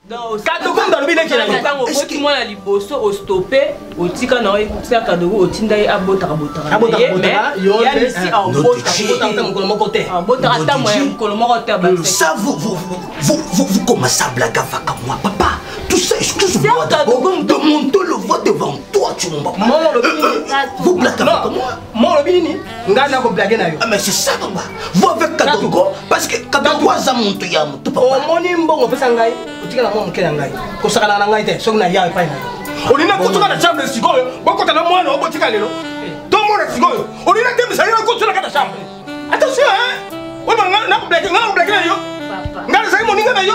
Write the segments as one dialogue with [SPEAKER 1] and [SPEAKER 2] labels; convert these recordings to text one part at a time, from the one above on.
[SPEAKER 1] Kadogo ndalobi leki na
[SPEAKER 2] ntango boti mwana liboso ostope otika na otika Kadogo otinda ye abotaka
[SPEAKER 3] ça vous commencez à blaguer avec moi papa. Tout ça, excuse-moi d'abord de monter le voix devant toi, tu m'as. Vous blaguez avec moi.
[SPEAKER 1] Moi, le bini, ngana ko blaguer na yo.
[SPEAKER 3] Ah mais c'est ça papa. Vous avec Kadogo parce que Kadogo a monté ya monté papa.
[SPEAKER 1] Oh moni mbongo pesa ngai. Otika na mo mkela ngai. Ko sakana na ngai te, so na ya pa na yo. Olina ko tuka na chambre sikoyo, boko ta na mwana obotika lelo. To mona sikoyo. Olina te misali ko tuka na chambre. Attention hein. Ona na ko blaguer na yo. Ngana sai mo ninga na yo.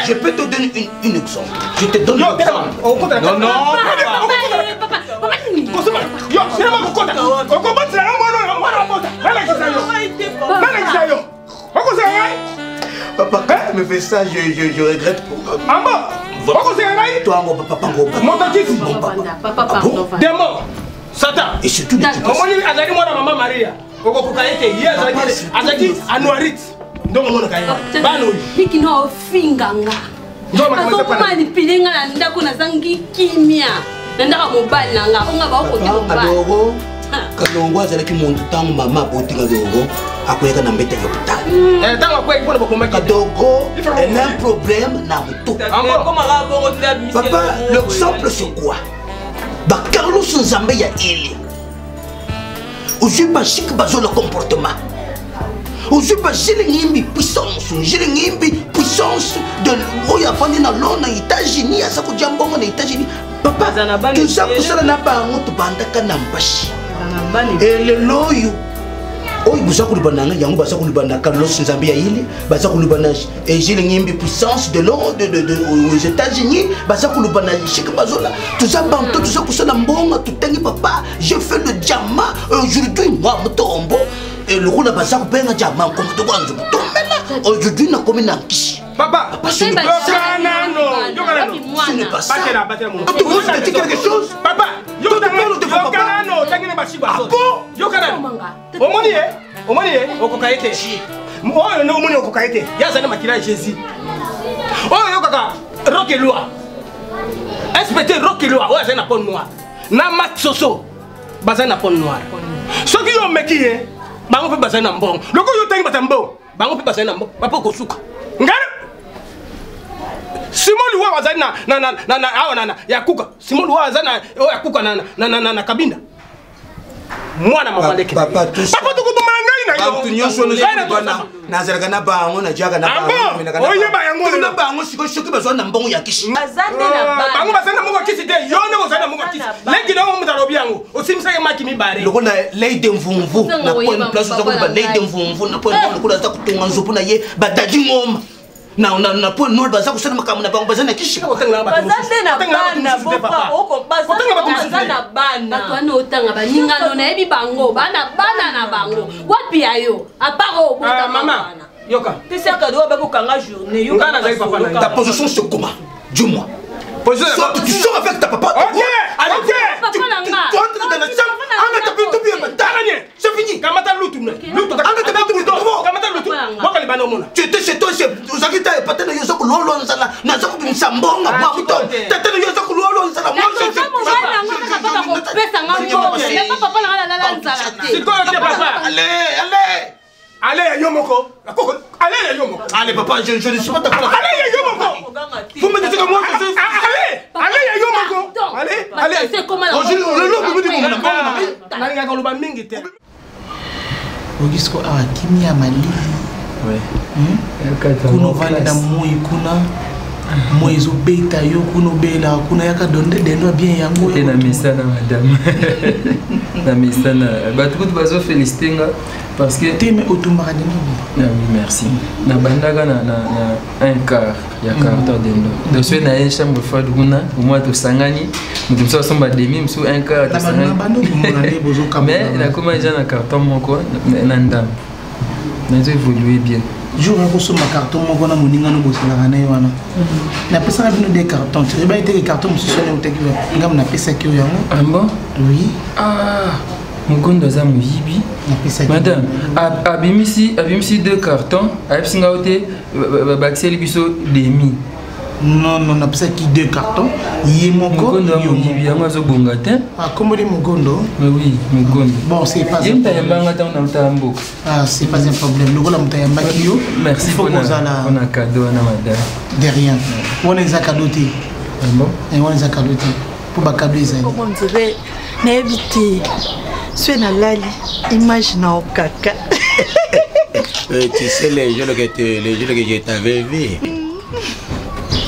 [SPEAKER 3] Je peux te donner une exemple. Je te donne un exemple.
[SPEAKER 1] Non, non,
[SPEAKER 3] papa, quand tu me fais ça, je regrette pour toi. Papa,
[SPEAKER 2] Satan.
[SPEAKER 3] Et surtout,
[SPEAKER 1] maman Maria. Donc on a
[SPEAKER 4] bano nikino finganga ndo manipule nga na ndako na zangi kimia na ndaka mobali nanga onga ba ko
[SPEAKER 3] Kadogo Kalongo azalaki muntu tangu mama boti Kadogo akoyeka na mbeta yopita
[SPEAKER 1] tango kwa ipona bakoma
[SPEAKER 3] Kadogo elle a un problème na buto papa l'exemple c'est quoi ba Carlos Nzambe ya ili oje ba chic bazo le comportement. J'ai une puissance de l'Oyafandi dans les États-Unis, à ça que Djambon aux États-Unis. Papa, tout ça, ça n'a pas un autre bandaka n'ambashi. Et le loyo. Oh, vous avez le yango basa kulibana Carlos Nzambe ya ile basa kulibana et j'ai une puissance de l'eau aux États-Unis basa kulibana chic bazola tout ça banto tout ça kusala mbonga tout tangi papa j'ai fait le diamant aujourd'hui moi motombo et le rôle basa kupenga diamant comme to kwanzo tombela aujourd'hui na komi na kishi
[SPEAKER 1] papa
[SPEAKER 3] ce n'est pas ça tu veux dire quelque chose
[SPEAKER 1] papa omoni okokaete oyo no omoni okokaete yaza na makila Jésus oyo kaka rokelwa inspecteur rokelwa oyo aza na pont noir na matsoso baza na pont noir soki yo mekiye bango pe baza na mbongo loko yo tangi batambo bango pe baza na mbongo papa kosuka ngana Simon Luwa waza na yakuka Simon Luwa waza na yakuka na kabinda mwana mama leke
[SPEAKER 3] papa tout ça
[SPEAKER 1] papa tukutuma ngai na yo
[SPEAKER 3] tunyoso na nazaraka na bango na jaga na bango
[SPEAKER 1] oye ba yango
[SPEAKER 3] na bango siko shoki bazwa na mbongo ya kishi
[SPEAKER 2] azande na
[SPEAKER 1] bango bazana mbongo kisi te yo ne kozana mbongo kisi leki na mo mutalobi yango osimisa maki mibare
[SPEAKER 3] loko na leide mvumvu na point place za ko ba leide mvumvu na point ko za kutunga nzupu na ye badadi ngoma na point nord baza kusana makamu na bango bazana kishi
[SPEAKER 2] bazande na bana bopa oko bazana na bana
[SPEAKER 4] batwana otanga baningano na ebi bango bana na bango wapi ayo aparo bota
[SPEAKER 1] mama yoka
[SPEAKER 2] pesa Kadogo ba ko kanga journée yoka
[SPEAKER 1] ngana zai papa
[SPEAKER 3] ta position c'est comment dis-moi
[SPEAKER 1] position
[SPEAKER 3] tu sors avec ta papa
[SPEAKER 1] OK allez
[SPEAKER 3] tu entres dans la chambre anga ta pinto bien maintenant c'est fini
[SPEAKER 1] kamata lutu anga ta pinto kamata lutu wakali bana mona
[SPEAKER 3] tu étais chez toi chez uzakita patana yoso ko lolo nzala na zako kumsambonga ba kuto tatana yoso ko lolo nzala moi je
[SPEAKER 1] allez yomoko allez yomoko
[SPEAKER 3] allez papa je ne suis pas d'accord
[SPEAKER 1] allez yomoko vous me dites que moi allez yomoko allez
[SPEAKER 4] c'est comment la
[SPEAKER 1] nanga ko luba mingi te
[SPEAKER 5] ogisko akimi ya mali kuno valida moyi kuna moizo beta yo kuno bela kuna yaka donde deno bien yango
[SPEAKER 6] na misana madame na misana batu bazo féliciter parce que
[SPEAKER 5] teme otumaka deno
[SPEAKER 6] oui merci na bandaka na un quart ya carton dendo donc c'est na chambre froide kuna au moins to sangani mutu so somba demi musu un quart to sangani mais la comment déjà na carton moko na ndam na évoluer bien
[SPEAKER 5] jour on consomme carton moko na moninga no bosela kana yona na pesa na bino des cartons tu ba été carton monsieur ne uteki ngam na pesa ki yango
[SPEAKER 6] ah bon
[SPEAKER 5] oui
[SPEAKER 6] Mugondo aza muyibi. Madame, abimisi 2 cartons, abimisi ngaote baxeli biso demi.
[SPEAKER 5] Non, non, on a qui 2 cartons.
[SPEAKER 6] Mugondo muyibi yango azobonga te.
[SPEAKER 5] Ah, comment dit Mugondo?
[SPEAKER 6] Mais oui, Mugondo.
[SPEAKER 5] Bon, c'est pas
[SPEAKER 6] un problème.
[SPEAKER 5] Ah, c'est pas un problème. Le gars mutayamba kiyo.
[SPEAKER 6] Merci pour un cadeau à madame.
[SPEAKER 5] De rien. On est à cadeau.
[SPEAKER 6] Ah bon?
[SPEAKER 5] Et on est à cadeau. Pour ba cadeau ça.
[SPEAKER 7] Comment on dirait n'habiter. Soit na lali, imagine au caca.
[SPEAKER 3] Tu sais les jeux que je t'avais vu.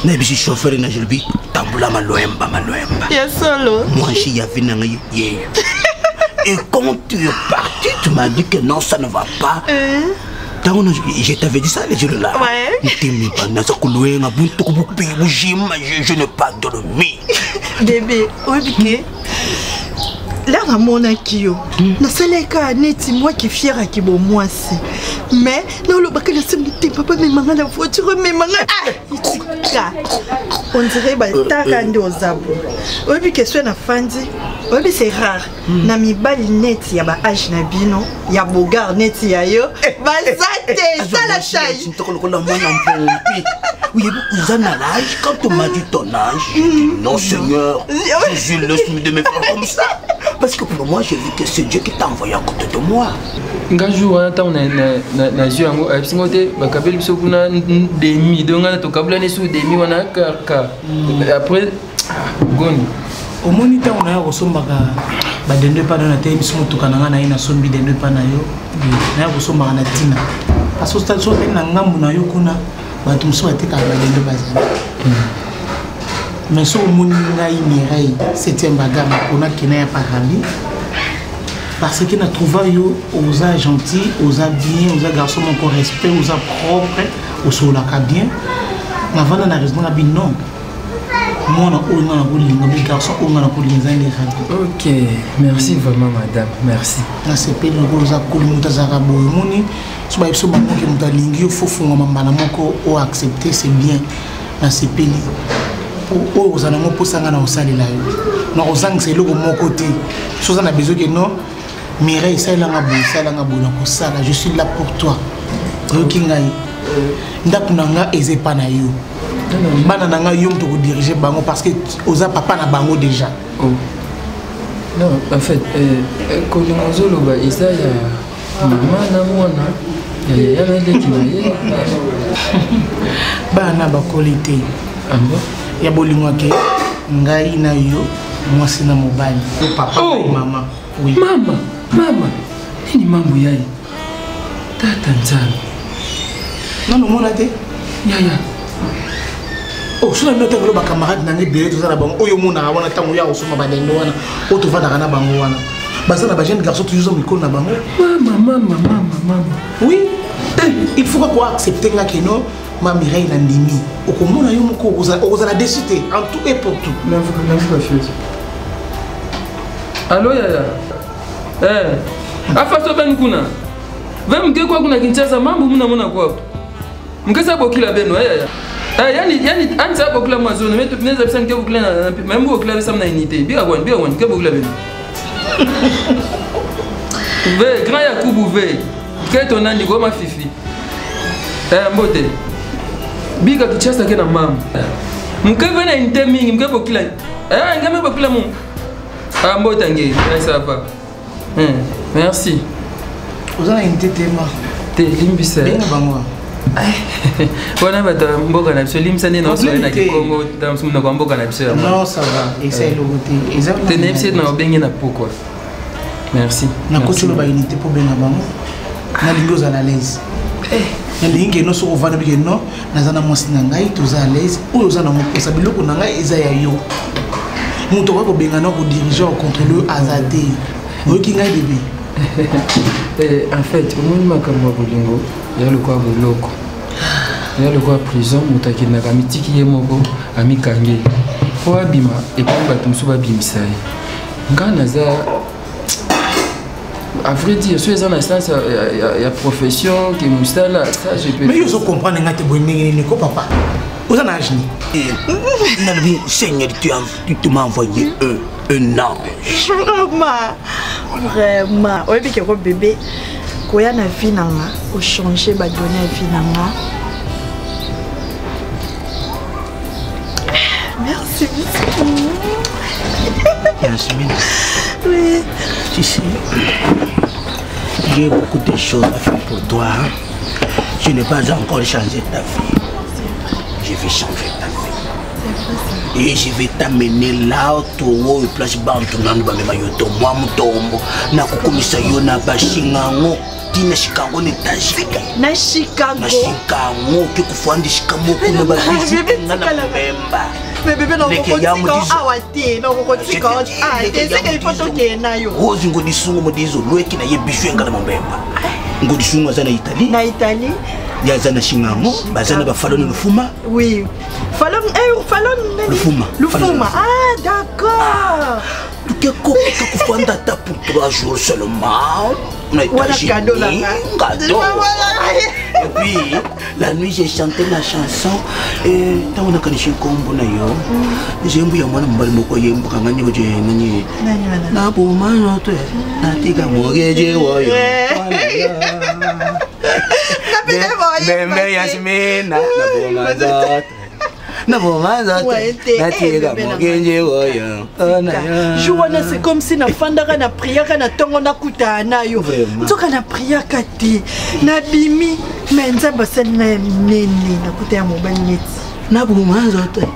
[SPEAKER 3] N'habite chauffeur na jelbi, tabula maloemba.
[SPEAKER 7] Ya solo.
[SPEAKER 3] Moi j'y avais n'anga yé. Et quand tu es parti, tu m'as dit que non, ça ne va pas. Je t'avais dit ça les jours là.
[SPEAKER 7] Ouais.
[SPEAKER 3] Je n'ai pas dormi.
[SPEAKER 7] Bébé, oui, là, on a mon akio. Na saleka neti moi qui fier à kibo moi si. Mais non le bac la papa me manga la voiture me manga. On dirait bah takande aux abos. Oui que soit na fandi. Oui c'est rare. Na mi bali neti ya ba âge na bino, ya bogar neti ya yo. Ba zate ça la chaille.
[SPEAKER 3] Oui, vous en avez l'âge quand on m'a dit ton âge. Non Seigneur, Jésus laisse-moi de me faire comme ça. Parce que pour moi, j'ai vu que c'est Dieu qui t'a envoyé à côté de moi.
[SPEAKER 6] Un jour, on a joué à moi, bakabeli biso kuna demi, donc on a tokabula ne sous demi, on a kaka. Après, goni.
[SPEAKER 5] Au moniteur, on a reçu ba dende pa na te biso mutukana na ina sombi dende pa na yo. Na reçu ma na tina. Parce que ça so na ngambu na yo kuna ba tumso atika ba dende bazana. Mais si on a une 7e bagarre, on a qui n'a pas rami. Parce qu'il a trouvé aux gentils, aux bien, aux garçons encore respect, aux propres, aux solaka bien. Mais avant on a raison, on a dit non. Moi on a les garçons, on a les
[SPEAKER 6] ok, merci vraiment madame, merci.
[SPEAKER 5] Là c'est pas le gros accord mutazarabo moni. Si vous avez ce moment que nous avons il faut faire un accepter c'est bien. Là c'est payé. Aux animaux pour s'en aller au salaire là. Non, aux angles c'est le bon côté. Chose on a besoin que non. Mireille, ça là je suis là pour toi. Ok ngai. Ndapunanga ezepana yo. Bana nanga yom to diriger bango parce que oza papa na bango déjà.
[SPEAKER 6] Oh. Non, en fait, kolingozolo ba isa ya mama na mwana. Ya na ndeki na ye.
[SPEAKER 5] Bana ba qualité.
[SPEAKER 6] Amba
[SPEAKER 5] ya bolingo ke ngai na yo mwasi na mobali papa et maman. Oui.
[SPEAKER 6] Mama. Nini mambo yayi? Tata nzana.
[SPEAKER 5] Non mona te.
[SPEAKER 6] Ya.
[SPEAKER 5] Oh, so na note ko ba camarade na ngi bele to za bango oyo mona wana tango ya osoma ba dendo wana. O to vana kana bango wana. Bazana ba jeune garçon toujours miko na bango.
[SPEAKER 6] Mama.
[SPEAKER 5] Oui. Il faut quoi accepter que non. Ma Mireille Nandimi, au commun, on a décidé en tout et pour tout.
[SPEAKER 6] Allô, Yaya? Afaso ben kuna. Vem mke kwa kuna Kinshasa mambo muna kwa. Mkesa bokila beno, Yaya. Yani anza bokila mwazoni, mais tunaweza pesa mke bokila na même bokila pesa mna unité. Bia kwa mke bokila beno. Ve grand Yakubu ve. Keto nandi kwa mafifi. Mbote. Biga Kinshasa kena mama. Mkeve na inte mingi mkeve kila. Ngame bokila mu. Mbota nge, ça va. Merci.
[SPEAKER 5] Vous avez une tête
[SPEAKER 6] te limbisa.
[SPEAKER 5] Benga bangwa.
[SPEAKER 6] Wana bata mboka na biso limsa ne na so na Kongo dans muna kwa mboka na biso.
[SPEAKER 5] Non, ça va. Essaye le côté. Exactement.
[SPEAKER 6] Te nepsi na obengi na pourquoi. Merci.
[SPEAKER 5] Na koso lo ba unité pour benga bango. Na lingoza à l'aise. Lingi no so ovana bike no nazana mwasi na ngai toza à l'aise oyo za na moposa biloko na ngai eza ya yo muto ko benga na ko diriger au contrôleur azade oki ngai bébé.
[SPEAKER 6] En fait omoni makambo bolingo ya lokwa boloko ya lokwa prison mutaki na kamitiki ye moko amikange po abima et puis bato musu babimisa ye ngana za. À vrai dire, si les instances, il y a profession qui me ça là, ça je peux.
[SPEAKER 5] Mais ils ont compris que tu es un papa. Vous en avez
[SPEAKER 3] Seigneur, tu m'as envoyé eux. un ange.
[SPEAKER 7] Vraiment. Oui, mais que bébé, quand il y a une vie, on change, on donne une vie. Merci beaucoup.
[SPEAKER 3] Yasmine.
[SPEAKER 7] Oui.
[SPEAKER 3] Tu sais, j'ai beaucoup de choses à faire pour toi. Je n'ai pas encore changé ta vie. Je vais changer ta vie. Et je vais t'amener là où tu place bantu nanu bamema yoto mwa mutombo na kukumisa yo na bashingango tina Chicago netajika
[SPEAKER 7] na Chicago
[SPEAKER 3] ki kufundisha moko na babisi ngana memba.
[SPEAKER 7] Mais bébé, non, on continue à water, non, on continue à water. Ah, c'est qu'il faut toquer na yo.
[SPEAKER 3] Rose ngodisungu modizo loeki na yebishwe ngana mbemba. Ngodisungu azana Italie.
[SPEAKER 7] Na Italie.
[SPEAKER 3] Yazana Shingango, bazana ba Fallon Lufuma.
[SPEAKER 7] Oui. Fallon
[SPEAKER 3] Lufuma.
[SPEAKER 7] Lufuma. Ah, d'accord.
[SPEAKER 3] Tu es coquille kufanda ta pour 3 jours seulement.
[SPEAKER 7] Voilà cadeau là.
[SPEAKER 3] Et puis la nuit j'ai chanté la chanson et tant on a connu kombo na yo. J'ai mbuya mwana mbali moko yembu kangani ko je nani. Na po mano to na tika mogeje woyo. Bembe Yasmine na po mazote. Na po mazote. Na tika mogeje woyo.
[SPEAKER 7] Joana, c'est comme si na fandaka na prière na tongo na kutana yo. Nzoka na prière kati. Na bimi menza basana nene na kutaya mobile net.
[SPEAKER 3] Na po mazote.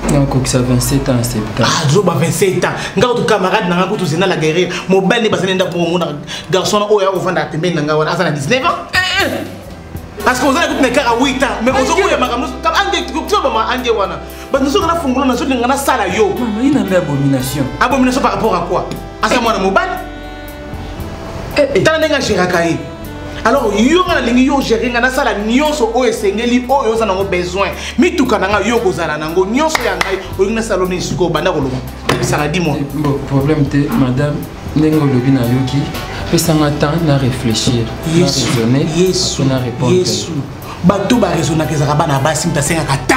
[SPEAKER 6] Donc ça 27 ans en septembre.
[SPEAKER 5] Ah, Zoba 27 ans. Nga tu camarade nanga kutu zena la guerrière. Mobile ni basana nda pour mon garçon oya ovanda pembe nanga wana asana 19 ans. Parce que vous avez écouté à 8 ans, mais vous avez dit que nous avons fungula na zoli ngana sala yo.
[SPEAKER 6] Maman, il y a une abomination.
[SPEAKER 5] Abomination par rapport à quoi? À ça moi na mobile. Tala nga gérakaï. Alors yo ngana lingi yo gérer ngana sala nyonso o esengeli o yo zana besoin. Mi tukana nga yo kozala nango nyonso ya ngai o ngana saloni suko banda ko loba. Ça a dit moi.
[SPEAKER 6] Bon problème te madame nengo lobi na yoki. Pesanga temps na réfléchir.
[SPEAKER 5] Yesu.
[SPEAKER 6] Na répondre.
[SPEAKER 5] Yesu. Bato ba raisonner que ça bana basi mtasenga ka temps.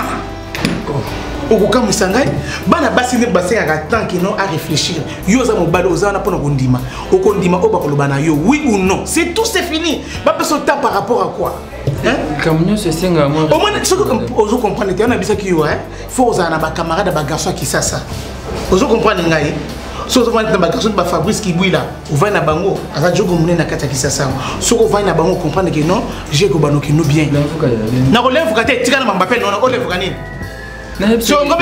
[SPEAKER 5] Okukamisa ngai bana basi ne basenga ka temps qui non à réfléchir. Yo za mobalo ozana pona kondima. Okondima oba koloba na yo oui ou non. C'est tout, c'est fini. Ba peso temps par rapport à quoi? Hein?
[SPEAKER 6] Comme nous c'est singa moi.
[SPEAKER 5] Au moins ce que ozo comprendre que on a bisa ki yo hein. Faut ozana ba camarade ba garçon qui ça. Ozo comprendre ngai. Si vous avez un Fabrice qui bouille là, vous voyez un bango, vous avez un bango qui s'assemble. Si vous voyez un bango, comprenez que non, j'ai un bango qui nous bien. Non, vous avez un Mbappé, non, vous avez un si on a un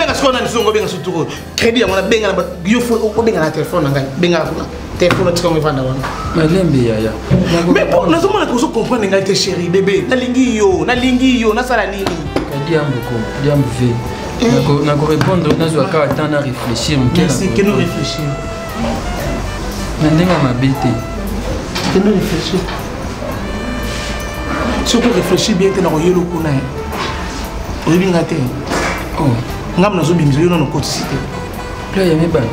[SPEAKER 5] crédit, on a un téléphone, mais pour nous, nous comprendre que chérie, bébé, na lingi yo, na salani.
[SPEAKER 6] Na répondre dans un cas temps à réfléchir.
[SPEAKER 5] Merci que nous réfléchir.
[SPEAKER 6] Maintenant ma bête.
[SPEAKER 5] Que nous réfléchir. Si on peut réfléchir bien, tu n'as rien au coup. On est bien gâté. Oh. On a besoin de nous dans nos quotidiens.
[SPEAKER 6] Là il y a mes balles.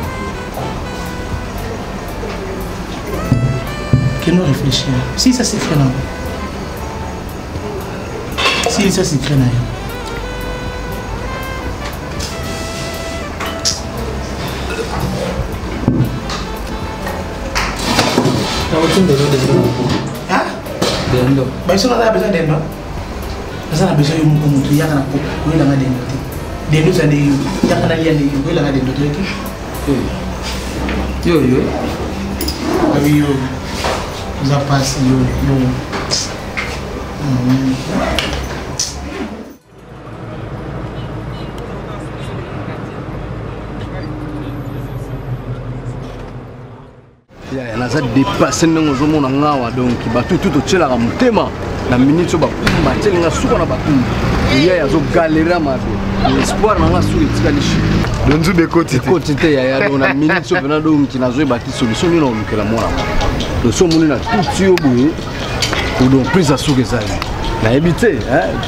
[SPEAKER 5] Que nous réfléchir. Si ça s'écrit là. Si ça s'écrit là.
[SPEAKER 6] Hein? Dendo.
[SPEAKER 5] Mais si on a besoin d'endo, on a besoin de nous il y a un peu de dendo. Dendo ça il y a un lien il y a dendo
[SPEAKER 6] yo.
[SPEAKER 5] Yo. Ça passe yo.
[SPEAKER 8] naza dépassé ndenge ozomona ngawa donc bato tout otyelaka motema na minute oyo batyelinga suka na batumbu yaya azogalera mabe espoir nanga suka etikali chi
[SPEAKER 9] donzube ekoti
[SPEAKER 8] te yaya donc na minute oyo pena donki nazoyeba ti solution nini olukela mwana donc so omoni na tuti yo boye donc prise ya suka ezali nayebi te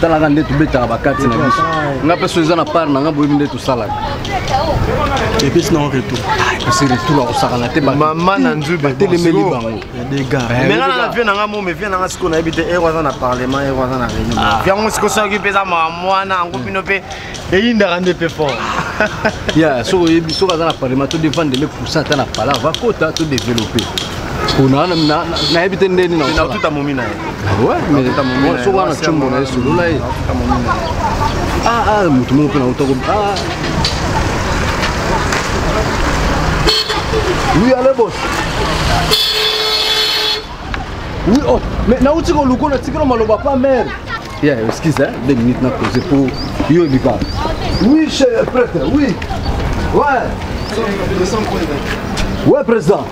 [SPEAKER 8] talaka nde tobetaka bakati na biso nga mpe so eza na part nanga boyebi nde tosalaka
[SPEAKER 3] epuis sinon retour
[SPEAKER 8] parce que retour akosakana te
[SPEAKER 9] mama na nzube
[SPEAKER 8] batelemeli bango
[SPEAKER 9] mais nga na vie nanga mo me vie nanga sikoyo nayebi te ero aza na parlement ero aza na réunion yango sikoyo soki mpe eza mwana yango bino mpe eyindaka nde mpe fort
[SPEAKER 8] Ya, so yebi so kaza na parlement to défendre les pourcents ta na pala va kota to développer. Kuna na yebi tende ni na
[SPEAKER 9] tout à momina.
[SPEAKER 8] Ouais, mais ta momina. So wana chumbo na solo là. Ah, mutu mo pe na utako. Ah. Oui, allez boss. Oui, oh, mais na uti ko luko na tikelo maloba pas mère. Yeah, excuse, 2 minutes na poser pour yo bika. Oui, cher prêtre, oui. Ouais. Ouais, président.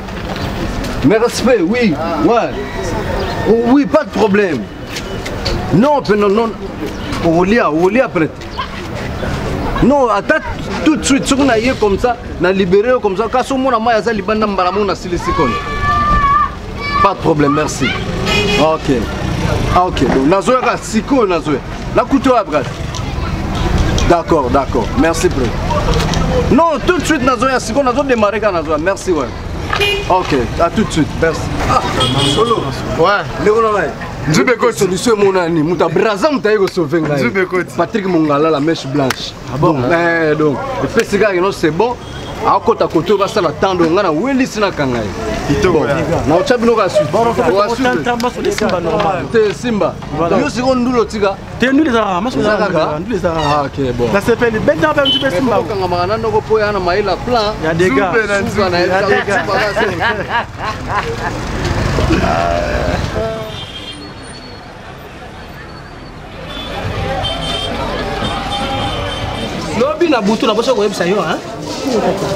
[SPEAKER 8] Mes respects, oui. Ouais. Oh, oui, pas de problème. Non, non. On lit prêtre. Non, attends tout de suite. Si on a eu comme ça, on a libéré comme ça. Quand on a maillé, on a silicone. Pas de problème, merci. Ok. Ok. Donc, Nazoé, Siko, Nazoé. La couteau à bras. D'accord. Merci, prêtre. Non, tout de suite, Nazoé, Siko, Nazoé, démarrer quand Nazoé. Merci, ouais. Ok, à tout de suite, merci. Ah, solo. Ouais. Nzubekoti solution mon ami, muta braza muta yego sauver ngai. Nzubekoti. Patrick Mongala la mèche blanche. Ah bon. Donc, le festival c'est bon. A kota koto ba sala tando ngana weli sina kangai. Bon. Na ochabino ka suite. Bon, on tamba sur les Simba normal. Te Simba. Yo siko ndulo tika. Te ndule za maso za kaka. Ndule za. Ah OK, bon. Ça s'appelle Benda ba mtu Simba. Kanga magana ndoko poya na maila plan. Ya dega. Super na ya dega.
[SPEAKER 1] Lobi na butu na boso ko yebisa yo hein.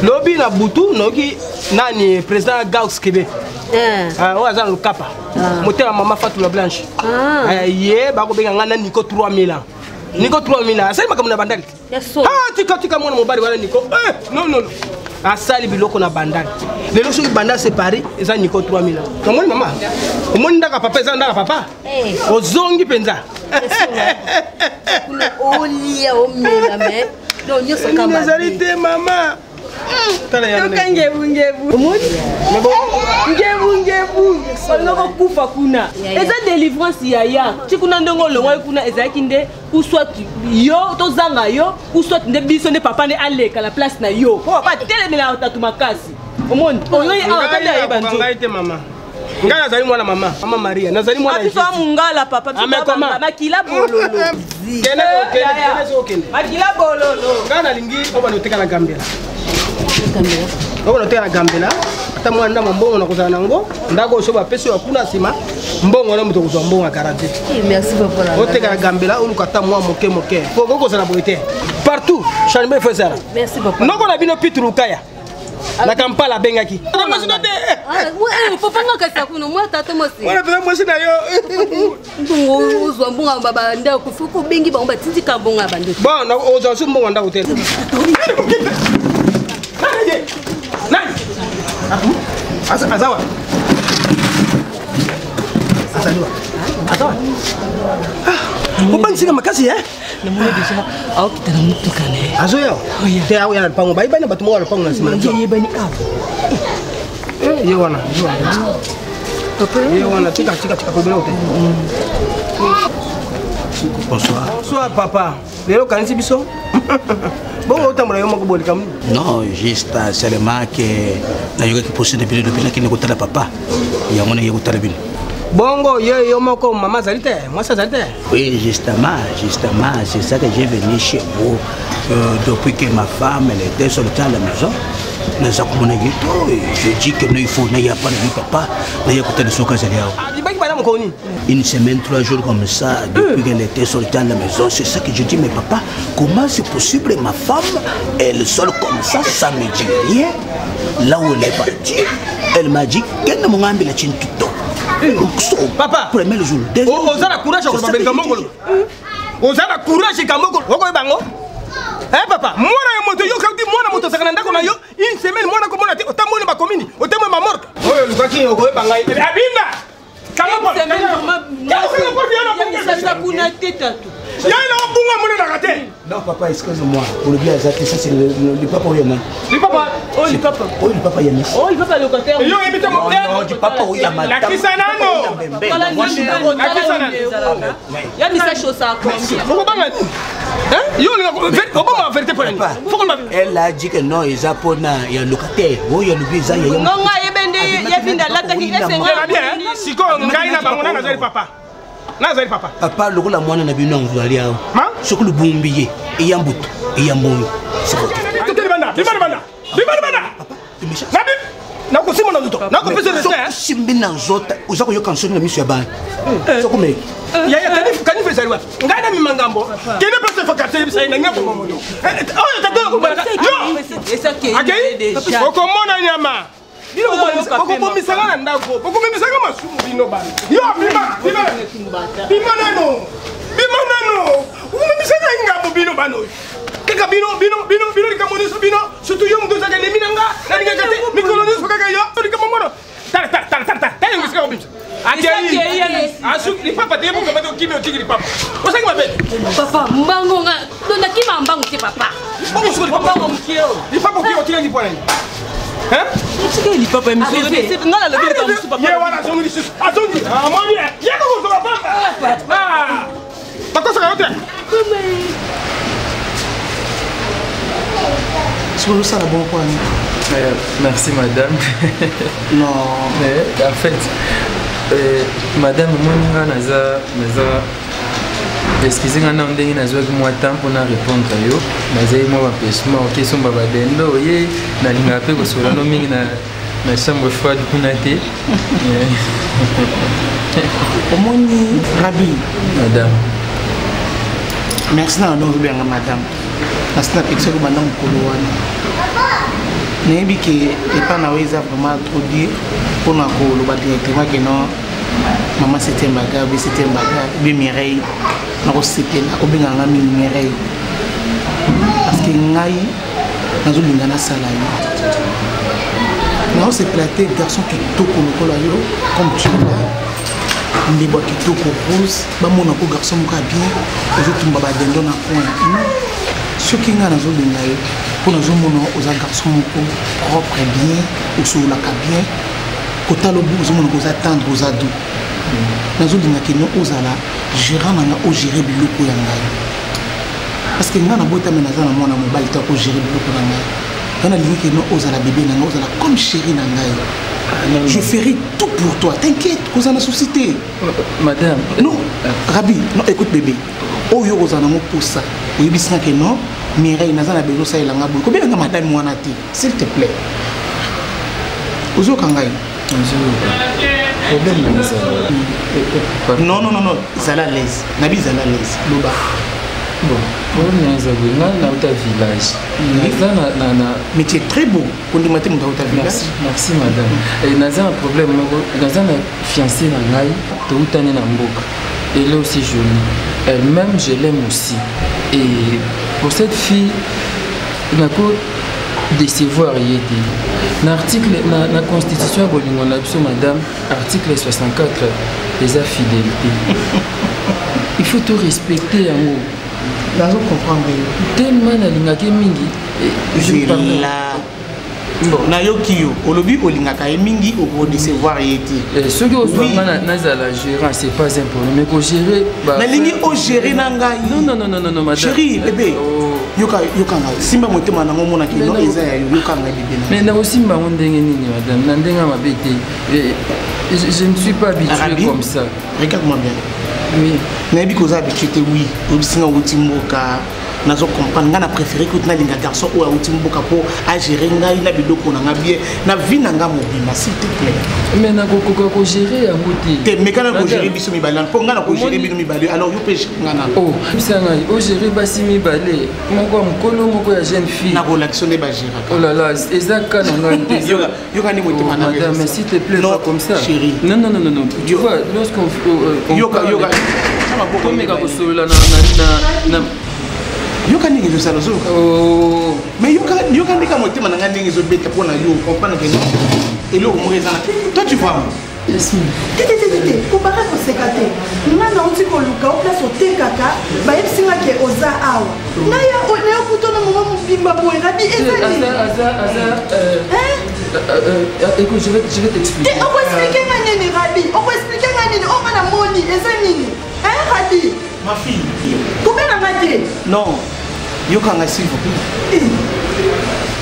[SPEAKER 1] Lobi na butu noki nani président Gaux Kébé. O azan lukapa. Motema mama Fatou la Blanche. Ye ba ko benga ngana Nico 3000 ans. Nico 3000 ans. Asali makamuna bandali. Ah tika mwana mobali wala Nico. Non. Asali biloko na bandali. Lelo so bandali c'est Paris, eza Nico 3000 ans. Komoni mama. Komoni ndaka papa eza ndaka papa. Ozongi penza.
[SPEAKER 4] Kuna olia omela me. Donc nyo soka ba.
[SPEAKER 1] Nezalité mama.
[SPEAKER 2] Ngebu. Oloko kufa kuna. Eza délivrance ya. Chikuna ndongo longwa kuna eza kinde ou soit yo to zanga yo ou soit nde biso ne papa ne aleka la place na yo. Ko pa telemela otatu makasi. Omoni. Oyo awatanda ye banzo.
[SPEAKER 1] Ngaite mama. Ngala zali mwana mama. Mama Maria. Nazali mwana.
[SPEAKER 2] Biso mungala papa biso baba makila bololo.
[SPEAKER 1] Kene okende.
[SPEAKER 2] Makila bololo.
[SPEAKER 1] Ngana lingi obana oteka na Gambela. Obana oteka na Gambela. Ata mwana mbongo na kozana nango. Ndako so ba peso ya kuna sima. Mbongo na muto kozwa mbongo 40.
[SPEAKER 4] Merci papa.
[SPEAKER 1] Oteka na Gambela oluka mwa moke. Foko kozana boite. Partout. Chanimbe fait ça.
[SPEAKER 4] Merci papa.
[SPEAKER 1] Noko na bino Pitrukaya. La Kampala bengaki.
[SPEAKER 4] Faut pas que ça kuno moi tata mosi.
[SPEAKER 1] Wala tata mosi na yo.
[SPEAKER 4] Mbongo uzwa mbonga baba nda kufuko bengi ba tindi ka mbonga bande.
[SPEAKER 1] Bon, na ozo su mbonga nda hotel. Nani? Azawa. Ubansinga makasi
[SPEAKER 2] namuna déjà au kitana mutu kane
[SPEAKER 1] azo yao te au ya pango bai bana batu mo wala pango na sima
[SPEAKER 2] ye bani awo
[SPEAKER 1] ye wana ye wana tika ko bila hotel. Bonsoir papa lelo kanisi biso bon otambola yo moko boli kam
[SPEAKER 3] non juste seulement que na yoka ki poser depuis le kini ko tala papa ya mona ye ko tala bin
[SPEAKER 1] bongo yo moko maman zalite moi ça zalite.
[SPEAKER 3] Oui justement c'est ça que j'ai venu chez vous depuis que ma femme elle était sur le temps à la maison. Nous avons mon je dis que il faut n'ayez pas de papa n'ayez pas de soka zaliao. Une semaine 3 jours comme ça depuis qu'elle était sur le temps à la maison c'est ça que je dis mais papa comment c'est possible ma femme elle sort comme ça me dit rien là où elle est partie elle m'a dit qu'elle ne m'a pas mis tout.
[SPEAKER 1] Papa,
[SPEAKER 3] premier jour.
[SPEAKER 1] Ozala courage ko babeli kamongolo. Ozala courage kamongolo. Oko ebango. Papa, mwana ya moto yo kandi mwana moto sakana ndako na yo. Une semaine mwana ko mona te otamoni ba komini, otamoni ma morte. Oyo lukaki oko ebanga. Abinda. Kama
[SPEAKER 2] ça kuna teta tu.
[SPEAKER 1] Yana bunga mona na kate.
[SPEAKER 3] Non papa, excuse-moi. Pour le bien exact, ça c'est le papa Oyana.
[SPEAKER 1] Le papa,
[SPEAKER 3] le papa. Oh le papa Yana.
[SPEAKER 2] Oh le papa locataire.
[SPEAKER 1] Yo ebita mo.
[SPEAKER 3] Non, du papa Oyama.
[SPEAKER 1] La kisanano.
[SPEAKER 2] La kisanano. Ya misa chose à combien.
[SPEAKER 1] Moko banga.
[SPEAKER 3] Elle a dit que non, ils ont pas il y a locataire. Oui, il y a le visa, il y a
[SPEAKER 2] non, il y a bien
[SPEAKER 1] si quoi, on gagne la banque, on a papa.
[SPEAKER 3] Papa, le rôle à moi, on a vu non, vous allez à ce que le bon billet, et y a un bout, et y a un bon. C'est quoi?
[SPEAKER 1] Kaka bino likamoneso bino surtout yo mdo zaka lemi nanga na lingakate mikoloneso kaka yo likamomono tala ngusika obimsa akei asu ni papa te mo kamata kimi otiki papa osaki mabe
[SPEAKER 4] papa mbango nga dona kima mbango te papa
[SPEAKER 1] omo sukuli papa mo mkio ni papa okio otiki pona ni hein
[SPEAKER 2] otiki li papa mi so ngala le bile ka musu papa
[SPEAKER 1] ye wana zongi su azongi amoni ye ko so papa ah papa saka yote
[SPEAKER 5] ça la bonne point.
[SPEAKER 6] Merci madame.
[SPEAKER 5] Non.
[SPEAKER 6] Mais en fait, madame, moi naza excusez-moi non ndenge nazwa ki moi temps pour na répondre yo. Naza moi empêchement OK son baba dendo ye na linga pe ko sola no mingi na chambre froide kuna te.
[SPEAKER 5] Omoni Rabi.
[SPEAKER 6] Madame.
[SPEAKER 5] Merci na non bien madame. Asna pixel ko bandang kuluwana. Nebi ke epa na weza vraiment trop dire pour na ko lo ba directement que non maman c'était mbaga bi Mireille na ko sepela ko binga nga Mireille parce que ngai nazo lingana sala yo na o se plater garçon qui toko lokola yo comme tu vois ndi ba qui toko rose ba mona ko garçon mo ka bien ozo tumba ba dendo na coin ce qui nga nazo linga yo pour nazo mona oza garçon moko propre bien ou sur la bien kota lo bu ozo mona ko za tendre oza doux nazo linga ke no ozala gérant na o gérer biloko ya ngai parce que nga na bota mena za na mona mobali ta ko gérer biloko na ngai kana linga ke no ozala bébé na ozala comme chérie na ngai. Je ferai tout pour toi, t'inquiète, cause on a société.
[SPEAKER 6] Madame.
[SPEAKER 5] Non, Rabi, non, écoute bébé. Oh yo ozana mo pour ça. Oui bisna que non, Mireille nazana bezo ça ilanga bulu. Combien nga madame mwana ti, s'il te plaît. Ozo kangai.
[SPEAKER 6] Problème na ça.
[SPEAKER 5] Non, zala l'aise. Nabi zala l'aise. Loba.
[SPEAKER 6] Bon, problème na ça na ta village.
[SPEAKER 5] Mais tu es très beau. Quand tu m'as dit ta village.
[SPEAKER 6] Merci madame. Et naza un problème naza na fiancée na ngai, to utane na mboka. Elle est aussi jolie. Elle-même, je l'aime aussi. Et pour cette fille, on a quoi décevoir y est. Dans l'article, dans la constitution de madame, article 64, les fidélité. Il faut tout respecter en haut.
[SPEAKER 5] Là, je comprends.
[SPEAKER 6] Tellement la ligne mingi.
[SPEAKER 5] Je parle là. Bon, na yo kiyo, olobi olingaka mingi au décevoir yeti.
[SPEAKER 6] Ce que vous voyez na la gérant, c'est pas un problème, mais ko gérer
[SPEAKER 5] na lingi o gérer na ngai.
[SPEAKER 6] Non madame.
[SPEAKER 5] Chérie, bébé. Yoka nga simba motema na ngomona ki no eza ya yoka nga bébé.
[SPEAKER 6] Mais na aussi mba ndenge nini madame, na ndenga mabete. Je ne suis pas habitué comme ça.
[SPEAKER 5] Regarde-moi bien.
[SPEAKER 6] Oui.
[SPEAKER 5] Na bi koza habitué oui, obisinga utimboka. Nazo comprendre nga na préféré que na linga garçon ou utimboka pour a gérer ngai na biloko na nga bien na vie na nga mobima s'il te plaît.
[SPEAKER 6] Mais na ko gérer ya ngoti.
[SPEAKER 5] Te mais kana ko gérer biso mibale pour nga na ko gérer biso mibale alors yo pe nga na.
[SPEAKER 6] Oh, bisa ngai o gérer basi mibale. Moko mkolo moko ya jeune fille.
[SPEAKER 5] Na relationner ba gérer.
[SPEAKER 6] Oh là là, ezaka na ngai.
[SPEAKER 5] Yo kana mo te mana.
[SPEAKER 6] Madame, mais s'il te plaît pas comme ça.
[SPEAKER 5] Chérie.
[SPEAKER 6] Non. Tu vois, lorsqu'on
[SPEAKER 5] yoka.
[SPEAKER 6] Comme mega ko solo na
[SPEAKER 5] yoka ningi zo sala zo oh mais yoka ndika motema na ngandi ngi zo beta pona yo comprendre que non et là au moins toi tu vois
[SPEAKER 7] tete kubaka ko sekate ngana uti ko luka o place o tekaka ba yipsinga ke oza awa na ya kutona mama mubimba boy rabi ezali
[SPEAKER 6] écoute je vais t'expliquer
[SPEAKER 7] on va expliquer ngani rabi on va expliquer ngani on va na moni ezali hein Rabi.
[SPEAKER 5] Ma fille.
[SPEAKER 7] Combien la maté?
[SPEAKER 5] Non. Yokanga s'il vous plaît.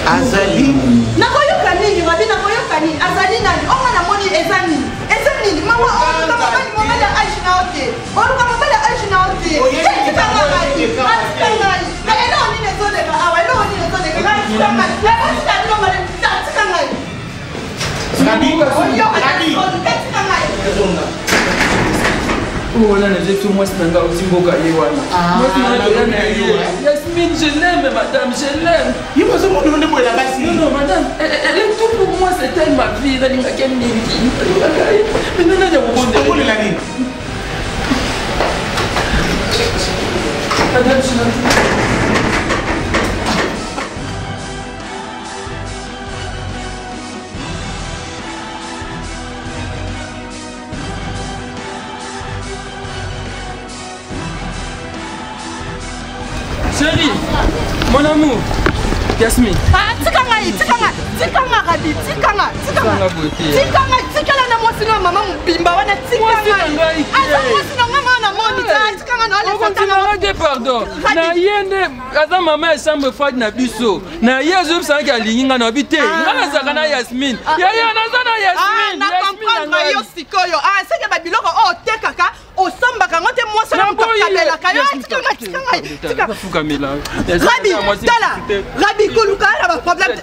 [SPEAKER 5] Azali.
[SPEAKER 7] Nakoyoka nini Rabi nakoyoka nini? Azali nani? Onga na moni ezani. Ezani mama on ka mama ni mama la age na ote. On ka mama la age na ote. Ti ka na Rabi. Na elo ni ne zone ka awa elo ni ne zone ka. La ba ta no male ta ti ka ngai.
[SPEAKER 5] Rabi. Rabi.
[SPEAKER 6] Oh là, j'ai tout moi c'est un aussi beau gars Yasmine, je l'aime madame, je l'aime.
[SPEAKER 5] Il m'a demandé pour la base.
[SPEAKER 6] Non madame, elle est tout pour moi, c'est elle ma vie, elle est quelle mérite. Mais non, il y a beaucoup de
[SPEAKER 5] l'année.
[SPEAKER 6] Madame, je l'aime. Chérie, mon amour, Yasmine.
[SPEAKER 7] Ah, tikanga Rabi, tikanga na mwasi na mama mubimba wana tikanga. Aza mwasi na mama na moni tikanga na ole
[SPEAKER 6] fatanga. Pardon. Na yende aza mama ya chambre froide na biso. Na yezo bisa ki alinga na bité. Ngana zaka na Yasmine. Ya na za na Yasmine.
[SPEAKER 7] Na comprendre yo sikoyo. Ah, c'est que babiloko o tekaka osombaka ngote mwasi na mukabela kayo tikanga.
[SPEAKER 6] Fukamela.
[SPEAKER 7] Rabi, tala. Rabi koluka na ba problème.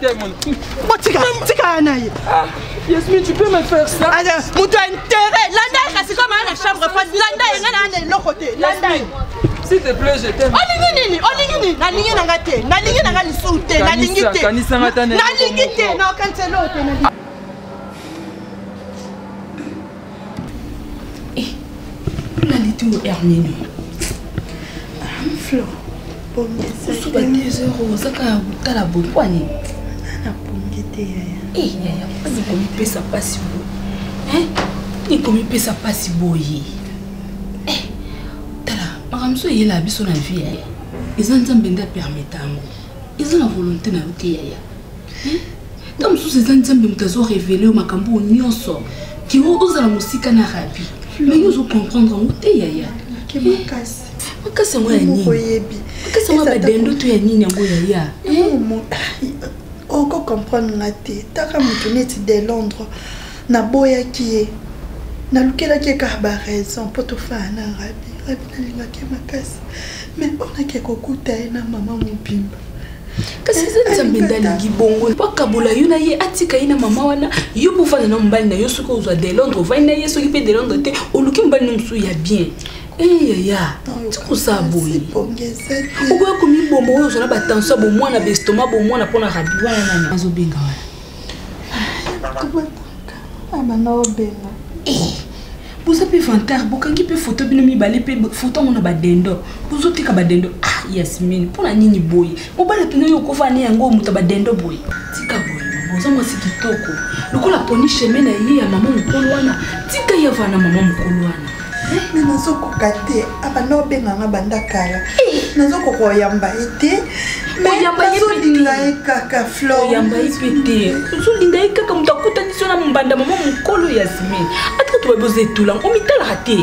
[SPEAKER 7] Tika naye.
[SPEAKER 6] Yasmine, tu peux me faire ça?
[SPEAKER 7] Mutu intérêt. Landa c'est comme la chambre froide. Landa ngana na l'autre côté. Landa.
[SPEAKER 6] S'il te plaît, je t'aime.
[SPEAKER 7] Olingi nalingi nanga te. Nalingi nanga lisu te. Nalingi te. Nalingi te. Na kanselo te.
[SPEAKER 4] Nalitu Hermine.
[SPEAKER 7] Flo. Bon,
[SPEAKER 4] c'est pas 2 euros. Ça ka utala bopwani.
[SPEAKER 7] Na pongite ya.
[SPEAKER 4] Yaya, ni komi pesa pasi bo. Hein? Ni komi pesa pasi boyi. Makamso yela biso na vie yaya. Eza nzambe nda permettango. Eza na volonté na yote yaya. Tam sous eza nzambe mutazo révéler makambo nyonso. Ki ozala musika na Rabi. Mais yo zo comprendre ngote yaya.
[SPEAKER 7] Ke makasi.
[SPEAKER 4] Makasi ngo ya nini? Makasi ngo ba dendo to ya nini ngo yaya.
[SPEAKER 7] Oko comprendre ngate. Taka mutu neti de Londres na boya kiye. Na lukela ki ka ba raison pour to fa na Rabi. Mais on a quelque chose na maman mobimba.
[SPEAKER 4] Kasi nzambe ndalingi bongo pakabola yo na ye atika ina mama wana yo bufana na mbali na yo soko uzwa de Londres va na ye soki pe de Londres te oluki mbali nmusu ya bien. Yaya, tikusa boyi. Okoya komi bombo oyo zona ba tension bo mwana ba estomac bo mwana pona Rabi wana nani azo benga wana.
[SPEAKER 7] Amana obenga.
[SPEAKER 4] Vous avez fantar, bokangi pe photo bino mi balé pe photo mona badendo. Vous otika badendo. Ah Yasmine, pona nini boy. Obala tuno yo kofani yango muta badendo boy. Tika boy. Boza mwasi kitoko. Lokola poni chemin na ye ya mama mukolo wana. Tika ya vana mama mukolo wana.
[SPEAKER 7] Mais nazoko kate, abana obenga nga banda kala. Nazoko koyamba ete. Mais nazo linga ekaka Flo.
[SPEAKER 4] Yamba ipete. Zo linga ekaka mutakuta niso na mbanda mama mukolo Yasmine. Ata to baboze tula, o mitala raté.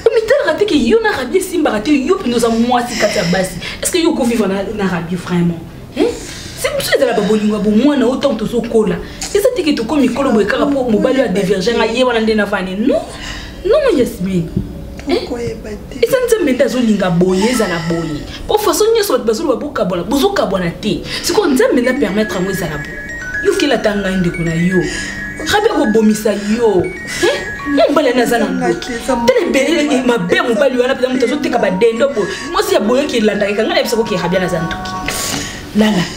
[SPEAKER 4] O mitala raté que yo na Rabi simba raté yo pinoza mwasi kati ya basi. Est-ce que yo ko vivre na Rabi vraiment? C'est pour ça que la babolinga bo mwana autant to so kola. C'est ça que to komi kolo boeka rapport mobali ya divergent nga ye wana ndena fani. Non. Non Yasmine. Et ça ne me tazo linga boye za la boye. Pour façon nyo so bazo ba boka bona, bozo ka bona te. C'est qu'on nzambe na permettre ngo za la bo. Yo ki la tanga inde kuna yo. Rabi ko bomisa yo. Mbala na zana ndoki. Tele bele ma be mobali wana peza mutazo teka ba dendo bo. Moi si ya boye ki landa ka ngana bisa ko ki Rabi na zana ndoki.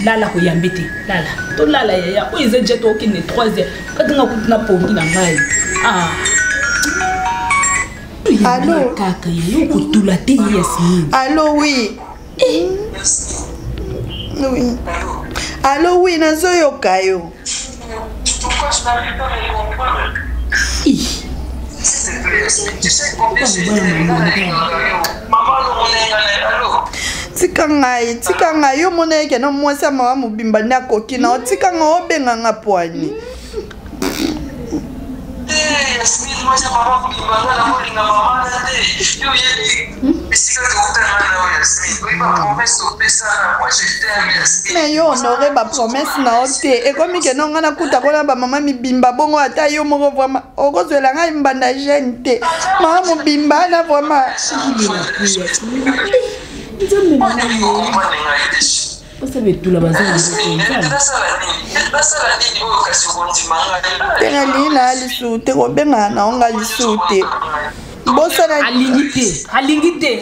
[SPEAKER 4] Lala ko yambete. Lala. To lala ya o ize jeto ki ne 3e. Kadinga kutina pongi na ngai. Ah.
[SPEAKER 7] Allô? Allô, oui. Oui. Allô, oui, nazo yokayo.
[SPEAKER 10] Pourquoi je n'arrive pas à répondre?
[SPEAKER 7] Tika ngai yo mona yake na mwasi ya mama mobimba ni akoki na tika nga obenga nga pwani.
[SPEAKER 10] Yasmin, moi, c'est maman qui m'a dit, la maman, yo, moi je t'aime, Yasmin.
[SPEAKER 7] Mais yo honoré ba promesse na ote et comme que non ngana kuta kona ba maman mi bimba bongo ata yo moko vraiment okozela ngai mbanda jeune te mama mo bimba na vraiment tengalina alisute kobenga na onga lisute bosana
[SPEAKER 4] alingite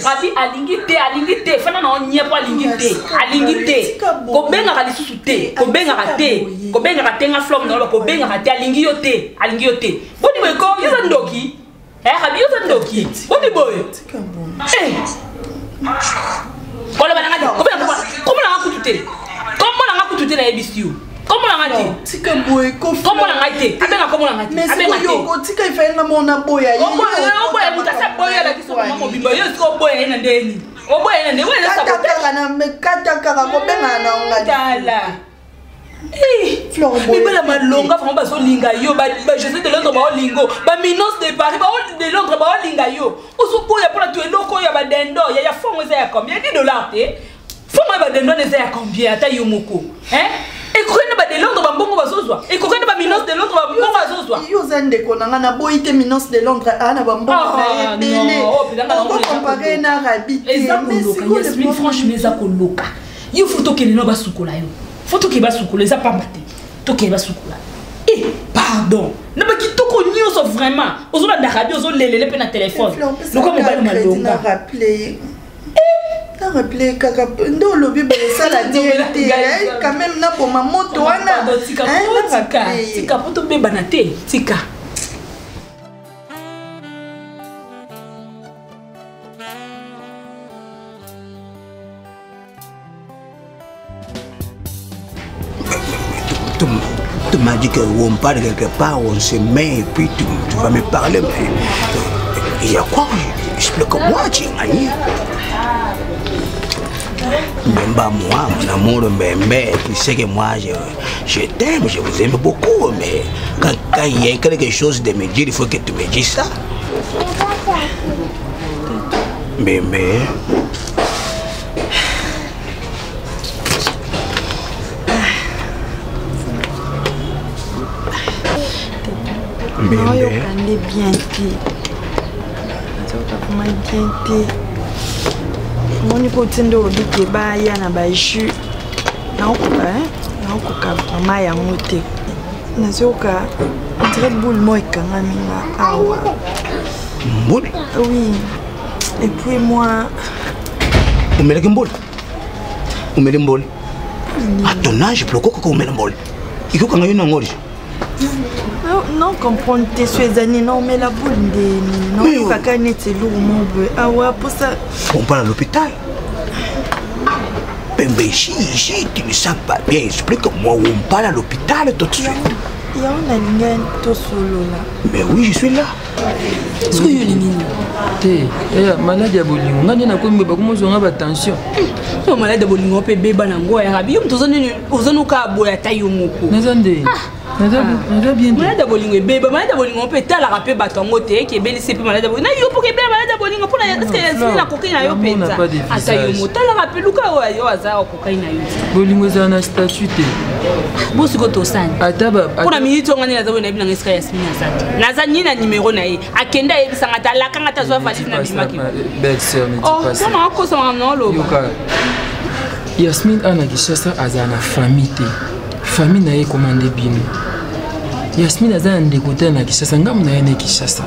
[SPEAKER 4] fana na onyepo alingite kobenga kalisusu te kobenga te nga flom na ko benga te alingi yo te boni boy ko yoza ndoki habi yoza ndoki boni boy kola bana ngati komona ngakutute na ebisiyo Comment on a dit?
[SPEAKER 7] Tika boy,
[SPEAKER 4] comment on a dit? Abenga comment on a dit?
[SPEAKER 7] Abenga yo, tika ifanya mona boya.
[SPEAKER 4] Boya mutasa boya la kiso mama bimba yo siko boya ina ndeni. O boya ina ndeni wala sapo.
[SPEAKER 7] Kata na mekata kaka ko benga na onga.
[SPEAKER 4] Tala. Mais la malonga fama baso linga yo ba je sais de l'autre ba lingo ba minance de Paris ba de l'autre ba linga yo. Oso boya pour tu eloko ya ba dendo ya fongo za ya combien de dollars te? Fongo ba dendo ne za ya combien ata yo moko. Et quand on va de Londres, on va bon bazozwa. Et quand on va minance de Londres, on va bon bazozwa.
[SPEAKER 7] Yo zande ko na boite minance de Londres ana ba bon na ebele. On va comparer na Arabi.
[SPEAKER 4] Yasmin franchement eza koloka. Yo photo ke no ba sukola yo. Photo ke ba sukola eza pas maté. To ke ba sukola. Eh pardon. Na ba kitoko nyoso vraiment. Ozo na d'Arabie ozo lelele pe na téléphone. No comme ba malonga.
[SPEAKER 7] T'as rappelé kaka ndo lobi ba ça la diété quand même na pour ma moto wana
[SPEAKER 4] tika poto beba na te tika
[SPEAKER 3] Tu m'as dit qu'on parle quelque part, on se met et puis tu vas me parler, mais il y a quoi? Explique-moi, tu as dit. Même pas moi, mon amour, mais tu sais que moi je t'aime, je vous aime beaucoup, mais quand il y a quelque chose de me dire, il faut que tu me dises ça. Mais
[SPEAKER 7] Moni ko tendo obike ba ya na ba jus na okoka mama ya ngote na zoka très boule moi kanga minga awa
[SPEAKER 3] boule
[SPEAKER 7] oui et puis moi
[SPEAKER 3] umele boule à ton âge pourquoi que umele boule iko kanga yona ngori
[SPEAKER 7] non comprendre tes suézani non mais la boule de non kaka neti lourd mon be awa pour ça
[SPEAKER 3] on part à l'hôpital. Pembe ici, tu ne sens pas bien, explique-moi où on part à l'hôpital tout de suite.
[SPEAKER 7] Il y a un alingane tout solo là.
[SPEAKER 3] Mais oui, je suis là.
[SPEAKER 6] Est-ce que tu malade ya bolingo ngani na kombe ba komo zonga ba tension.
[SPEAKER 4] So malade ya bolingo pe beba na ngoya rabi yo mtozoni ozonuka boya tayo moko.
[SPEAKER 6] Nazande. Nada bien.
[SPEAKER 4] Malade ya bolingo beba malade ya bolingo pe tala ka pe batongo te ke beli sepe malade ya bolingo. Na yo po ke beba malade ya bolingo pona est-ce que Yasmin na kokaina yo penza. Ata yo motala ka pe luka yo aza kokaina yo.
[SPEAKER 6] Bolingo za na statut te.
[SPEAKER 4] Bosi ko tosani.
[SPEAKER 6] Ataba.
[SPEAKER 4] Pona minute ngani na zawe na bina ngeska Yasmin asati. Nazani na numéro na ye. Akenda ye bisanga tala kanga tazwa valise na bimaki.
[SPEAKER 6] Belle sœur ne dit pas ça.
[SPEAKER 4] Oh, comment on ça non lo.
[SPEAKER 6] Yasmin ana Kishasa azana famille te. Famille na ye commandé bino. Yasmin azana ndekota na Kishasa ngamu na ye na Kishasa.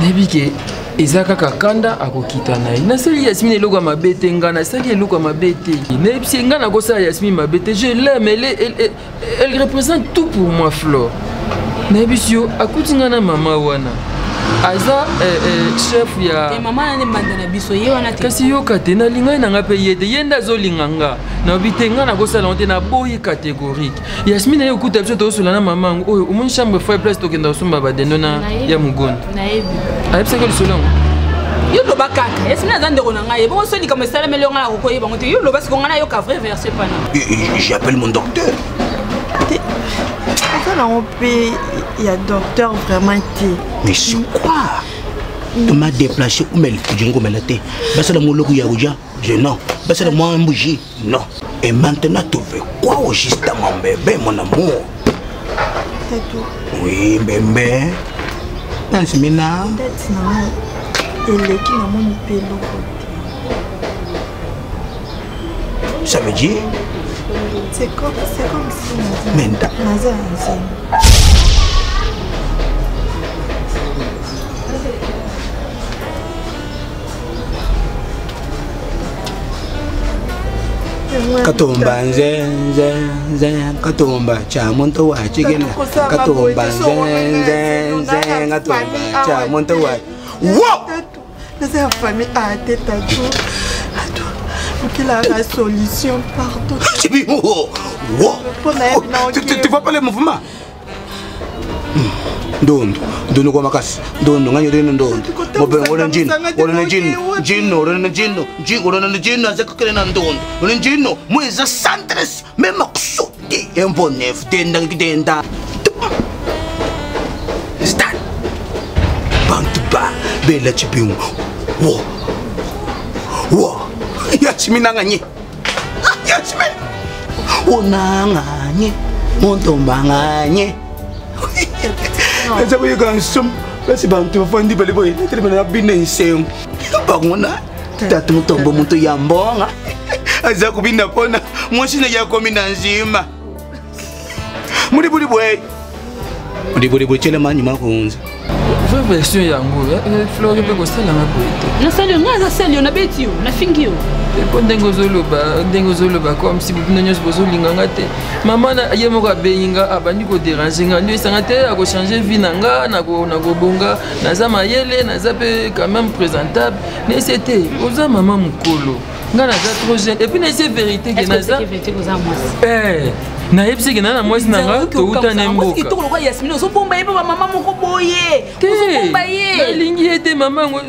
[SPEAKER 6] Nebi ke ezaka kakanda akokita na ye. Nasali Yasmin eloko mabete ngana sali eloko mabete. Nebi si ngana ko sa Yasmin mabete, je l'aime, elle représente tout pour moi Flore. Nebi si yo akuti ngana mama wana. Aza chef ya
[SPEAKER 4] mama na mbanda na biso ye wana te
[SPEAKER 6] kasi yo kate na linga na nga pe yede yenda zo linganga na bitenga na kosala onte na boyi catégorique Yasmin yo kuta biso to sola na mama ngo oyo umon chambre fois place to kenda somba ba deno na ya mugondo
[SPEAKER 4] na yebi
[SPEAKER 6] ayebisa ko solongo
[SPEAKER 4] yo lo bakaka Yasmin azande ko na ngai bon soli comme ça mais le ngana ko yeba ngote yo lo basi ko ngana yo ka vrai verser pana
[SPEAKER 3] j'appelle mon docteur.
[SPEAKER 7] ça on peut il y a docteur vraiment té.
[SPEAKER 3] Mais c'est quoi? Tu m'as déplacé où mais tu me l'as. Parce que mon logo yaouja, je non. Parce que moi un bougie, non. Et maintenant tu veux quoi au juste mon bébé mon amour?
[SPEAKER 7] C'est tout.
[SPEAKER 3] Oui, bébé. Dans ce mina.
[SPEAKER 7] Et les qui n'a mon pélo.
[SPEAKER 3] Ça veut dire?
[SPEAKER 7] C'est comme si
[SPEAKER 3] Menda. Katumba nze katumba cha muntu wa chigena katumba nze katumba cha muntu wa wow
[SPEAKER 7] la famille a tête à tout qu'il a la solution pardon
[SPEAKER 3] tu vois pas le mouvement Dondo kwa makasi dondo nganye deno dondo mobe ngona njino azakukele na ndondo ona njino mweza santres mema kusudi embonef tenda ngidenda stan bantu ba bela chipingu wo yachimina nganye yachimina ona nganye montomba nganye Essa coisa que nós somos, esse banco foi de belo boi, ele me dá bem nem sei. Bagona, tá tudo tão bom muito yambonga. Essa coisa na pona, moço não ia comer na cima. Muri boi, chele mani makunza.
[SPEAKER 6] Foi version yango, flor que pegou stela na boite.
[SPEAKER 4] Na salio, na salio, na betio, na fingio.
[SPEAKER 6] Ndengo zoloba comme si vous n'avez pas lingangate. Maman na yemo ka beinga abandi ko déranger nga ndio sangate ako changer vie nanga na ko bonga na za mayele na za pe quand même présentable. Mais c'était oza maman mukolo. Nga na za trop jeune et puis c'est vérité que na za na yebisi que na moi sinanga to uta na mboka.
[SPEAKER 4] Ito ko Yasmine so pomba yeba mama moko boye. So pomba ye.
[SPEAKER 6] Na lingi ete maman ngo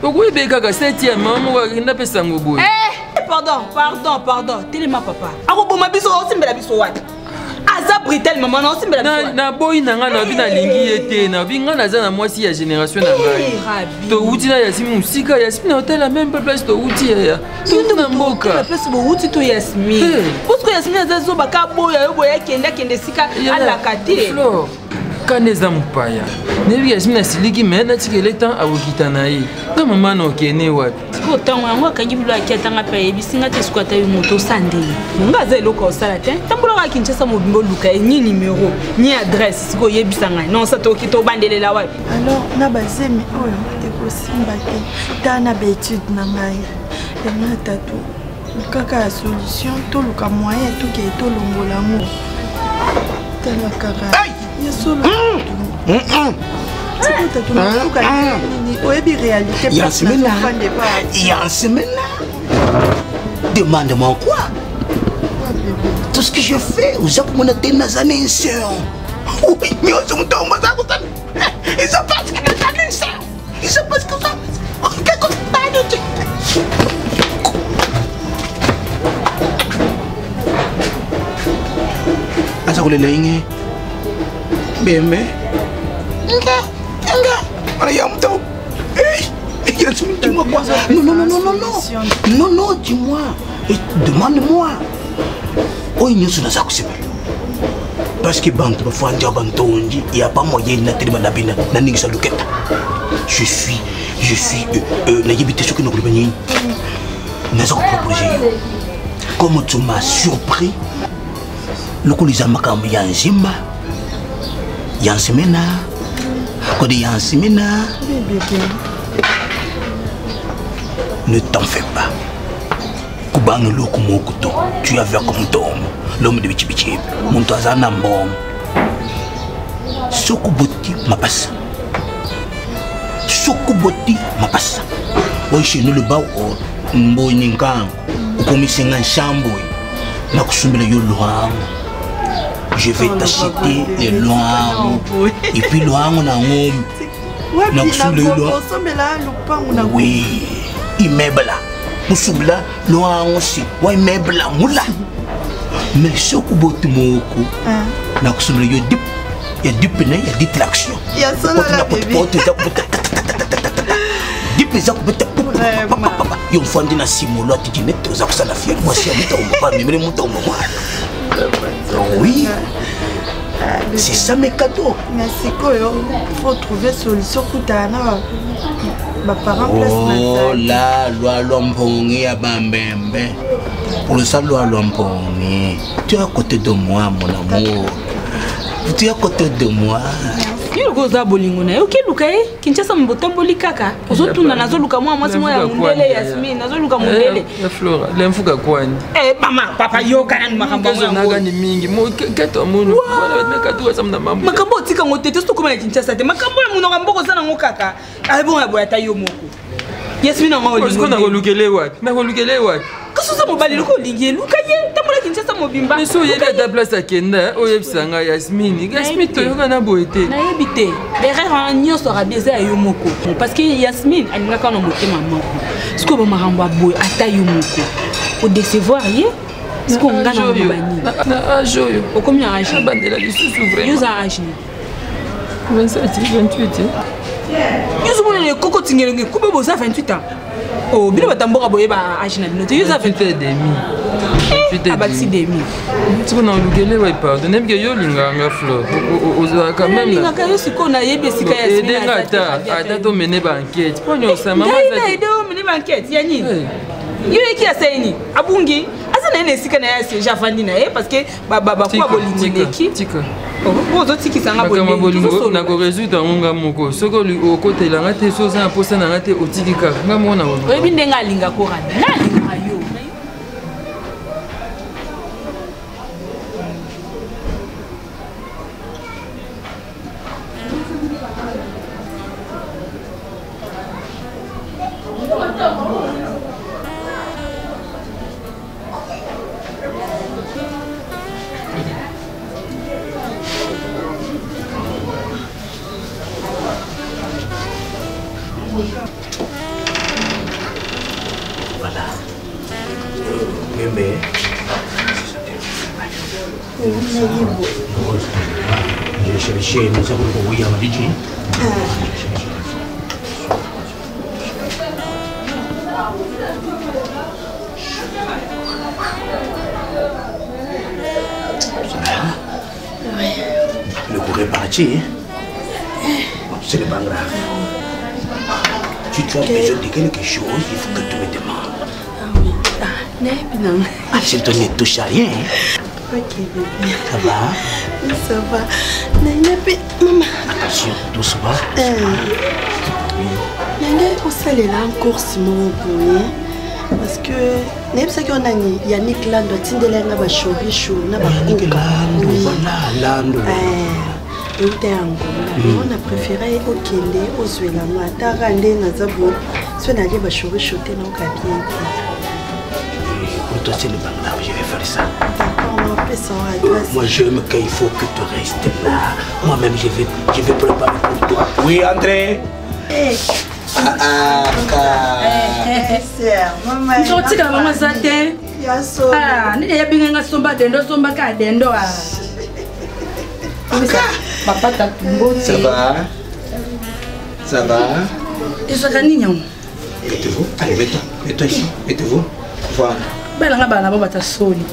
[SPEAKER 6] okwe kaka 7e maman ko kinda pesa ngo boye.
[SPEAKER 4] Pardon. Téléma papa. Ako boma biso osimbela biso wat. Aza britel maman na osimbela biso.
[SPEAKER 6] Na boy nanga na bina lingi ete na binga na za na mwasi ya génération na ngai. To uti na Yasmine musika Yasmine hotel la même place to uti ya. To na mboka.
[SPEAKER 4] La place bo uti to Yasmine. Parce que Yasmine za zo baka boya yo boya kende sika ala kate.
[SPEAKER 6] Flor. Kaneza mupaya. Nebi Yasmine siliki mena tikele temps awukita na ye. Nga mama no kene wapi.
[SPEAKER 4] Ko tango yango akangibula akiatanga pa yebisinga te squata yo moto sande. Nga za eloko osala te. Tambola ka Kinshasa mobimbo luka ni numéro, ni adresse siko yebisanga. Non sa to kito bandelela wapi.
[SPEAKER 7] Alors na bazemi oyo ekosimba te. Tana ba étude na ngai. Na tatu. Kaka solution to luka moyen to ke to longola mo. Tala kaka. Yasolo.
[SPEAKER 3] Yasmine, demande-moi quoi? Tout ce que je fais, vous avez mon atténuation. Oui, nous sommes tombés à côté. Ils sont pas ce que ça. Ils sont pas ce que ça. Asa kule lenye. Bembe. Enga. Yamto. Yasmine, dis-moi quoi? Non, dis-moi. Demande-moi. Oh, il n'y a pas de parce que Bantu va faire un bantonji, il n'y a pas moyen de n'atteindre la bine, n'a pas de luquette. Je suis, n'ayébité ce que nous voulons. Nous avons proposé. Comme tu m'as surpris, le colisée m'a camé Yanzimba, Yansimena, Kodi Yansimena. Ne t'en fais pas. Kubang le kumokuto, tu as vu comme ton l'homme de Bichibichi, mon toazana mbom. Sokuboti mapasa. Sokuboti mapasa. Oui, chez nous le bas au Mboningang, au commissaire en chambre, na kusumela yo loang. Je vais t'acheter les loang. Et puis loang na ngom. Na kusumela yo loang. Oui, immeuble là. Musubla loang aussi. Ouais, immeuble là, moula. Mais ce que vous avez Na kusumule yo dip. Ya dip ne ya dit l'action.
[SPEAKER 7] Ya solo la bébé.
[SPEAKER 3] Dip za kubeta. Yo mfandi na simolo ati net za kusala fier. Moi si amita umba mimele muta umba. Oui. C'est ça mes cadeaux.
[SPEAKER 7] Merci quoi, il faut trouver solution kutana. Ma parent place
[SPEAKER 3] oh là, loi lomponi à Bambembe. Pour le salut à lomponi. Tu es à côté de moi, mon amour. Tu es à côté de moi.
[SPEAKER 4] Yo goza bolingo na yo ke luka e Kinshasa mbotamboli kaka ozotuna nazoluka mwa mwasi mwa ya mundele Yasmin nazoluka mundele
[SPEAKER 6] ya Flora lemfuka kwani
[SPEAKER 4] mama papa yo kana ni makambo
[SPEAKER 6] yango ni mingi mo kato munu wala beteka tu samna mambo
[SPEAKER 4] makambo otika ngotete sto kuma ya Kinshasa te makambo ya munoko mboko sana ngokaka bon ya boya tayo moko Yasmin ngo olingo
[SPEAKER 6] na kolukele wapi
[SPEAKER 4] kasuza mobali loko lingi luka ye tambola Kinshasa mobimba
[SPEAKER 6] mais so yebe ta place akenda oyebisanga Yasmin to yoka na boete
[SPEAKER 4] na yebite berera nyonso rabeza yo moko parce que Yasmin alingaka na motema moko siko ba makambo boy ata yo moko o décevoir ye siko ngana mbani
[SPEAKER 6] na ajoyo
[SPEAKER 4] okomi na age
[SPEAKER 6] bandela lisusu vraiment
[SPEAKER 4] yo za age
[SPEAKER 6] 27 28
[SPEAKER 4] yo zo mona koko tingelenge kube boza 28 ans oh bino batamboka boye ba age na bino te yo za
[SPEAKER 6] 28 et demi
[SPEAKER 4] abaksi demi
[SPEAKER 6] tu na lukele wa pardon même que yo linganga Flo oza quand même
[SPEAKER 4] lingaka yo siko na yebi sika ya
[SPEAKER 6] Yasmin ata to mener ba enquête ponyo sa maman
[SPEAKER 4] ça ide o mener ba enquête ya nini yo eki ya saini abungi asa na ene sika na ya se javandi na parce que ba kwa bolingoleki
[SPEAKER 6] tika
[SPEAKER 4] ozo tikisanga
[SPEAKER 6] bolingo na ko résoudre ngonga moko soko okotelanga te so za posa na ngate otikika ngamona wona
[SPEAKER 4] oyebi ndenga alinga ko rana na alinga yo
[SPEAKER 3] Voilà. Mais je cherchais, nous avons envoyé un DJ. Le cours est parti. Ce n'est pas grave. Si tu as besoin de quelque chose, il faut que tu me demandes. Ah, je ne touche à rien.
[SPEAKER 7] Ok, bébé.
[SPEAKER 3] Ça va?
[SPEAKER 7] Oui, ça va. Maman.
[SPEAKER 3] Attention, doucement.
[SPEAKER 7] On s'est là encore si mon parce que n'importe qui on a ni Yannick Lando tindelanga ba chori chou na ba kuka.
[SPEAKER 3] Lando.
[SPEAKER 7] On a préféré au Kende, au Zuelama, Tarande, Nazabo, soit d'aller à chourer choter dans le cabinet.
[SPEAKER 3] Pour toi, c'est le Bangla, je vais faire ça.
[SPEAKER 7] D'accord, on peut s'en adresser.
[SPEAKER 3] Moi, j'aime qu'il faut que tu restes là. Moi-même, je vais préparer pour toi. Oui, André.
[SPEAKER 7] Maman.
[SPEAKER 4] Je suis là, maman, ça t'est. Ah, ni ya binga somba somba ka dendo ah. Papa ta tumbo.
[SPEAKER 3] Ça va? Ça va?
[SPEAKER 4] Et ça gagne non?
[SPEAKER 3] Mettez-vous. Allez, mets-toi ici. Mettez-vous. Voilà.
[SPEAKER 4] Bala bala baba ta soni.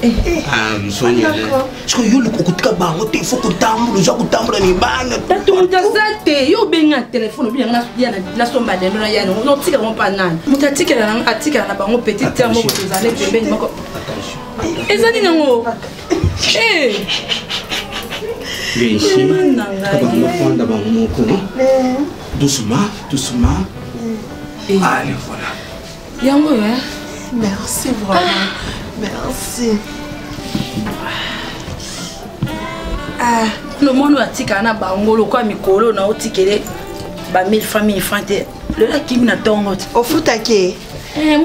[SPEAKER 3] Ah, Sonia. Est-ce que yo le kokutka bango te faut que tambu za kutambula ni banga.
[SPEAKER 4] Tatu mutazate yo benga téléphone bien na somba dendo na yana. No tika mo pa nani. Mutatika na atika na bango petit terme mo tozale pembeni mako. Ezani nango.
[SPEAKER 3] Viens ici. Doucement, doucement. Allez, voilà.
[SPEAKER 4] Yango, hein?
[SPEAKER 7] Merci vraiment. Merci.
[SPEAKER 4] Le monde a tika na bangolo kwa mikolo na otikele ba 1000 familles francs. Le la kimi na tongo.
[SPEAKER 7] Au futake.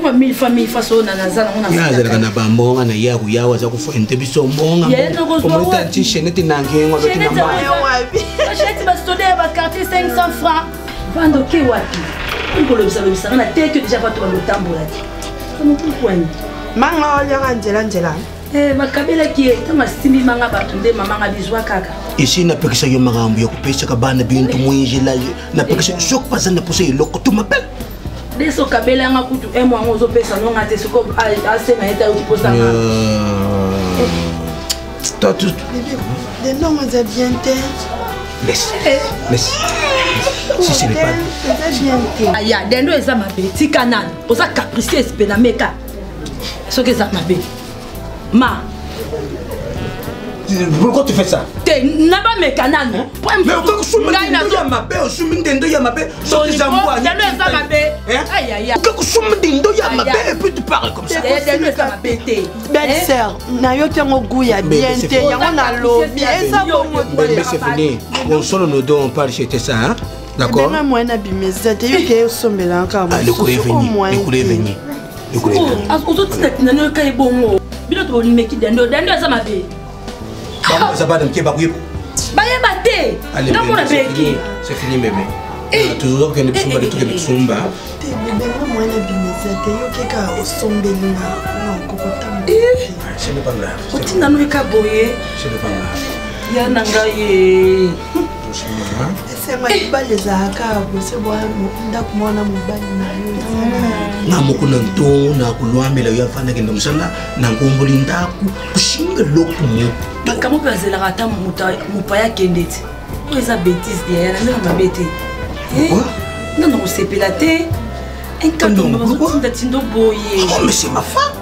[SPEAKER 4] Moi 1000 familles faso na nazala on a.
[SPEAKER 3] Nazala na bambonga na yaku yawa za kufente biso mbonga. Omota t-shirt na ngengo lotina mbaya
[SPEAKER 7] wapi.
[SPEAKER 4] Achète ba studé ba quartier 500 francs. Vando ke wapi. Ngolo bisa na tete déjà pas to lo tambola. Comment pourquoi?
[SPEAKER 7] Manga olyanga njela njela.
[SPEAKER 4] makabela ki tanga simi manga batunde mamanga bizwa kaka
[SPEAKER 3] ici na pekisa yo magambo yo kupesa ka bana bintu mwinjila na pekisa sok pasana pose loko tu mabel
[SPEAKER 4] deso kabela nga kutu emo ngozo pesa no ngate soko ase na eta ukiposa nga
[SPEAKER 3] toi tu
[SPEAKER 7] les noms ont bien été
[SPEAKER 3] mais si c'est pas
[SPEAKER 4] aya dendo eza mabe tika nani oza capricieux pena meka soki eza mabe ma
[SPEAKER 3] pourquoi tu fais ça?
[SPEAKER 4] Naba mekanano.
[SPEAKER 3] Mais pourquoi tu soumis dendo ya mabe? Tu soumis dendo ya mabe? Sorti zambouani.
[SPEAKER 4] Dendo ya mabe. Aïe aïe aïe.
[SPEAKER 3] Pourquoi tu soumis dendo ya mabe et puis tu parles comme ça?
[SPEAKER 4] Dendo ya mabe té.
[SPEAKER 7] Belle sœur, na yo tiango gouya bien té. Yango na lobi. Eza bongo té.
[SPEAKER 3] Mais c'est fini. On solo nos deux on parle c'était ça hein? D'accord?
[SPEAKER 7] Même moi na bimeza té yo ke sombela encore.
[SPEAKER 3] Le courrier venu. Le courrier venu. Le courrier venu.
[SPEAKER 4] Aujourd'hui na no kay bongo. Bilo to limeki dendo ya mabe.
[SPEAKER 3] Ça va donc bah oui. C'est fini bébé. Toujours que ne sommes pas des trucs de somba. Ce n'est pas grave.
[SPEAKER 4] Ce n'est pas grave. Ya nangaye.
[SPEAKER 7] C'est ma balle zaka, c'est moi ndak mwana mobali na yo.
[SPEAKER 3] Na mokuna nto na kulwambela yo afana kenda musala na ngomboli ndaku kushinga lokumu.
[SPEAKER 4] Bakamo pezela rata mupaya kendeti. Ko eza bêtise derrière na mabete. Non non c'est pilaté. Un cadeau de tindo boye.
[SPEAKER 3] Oh mais c'est ma femme.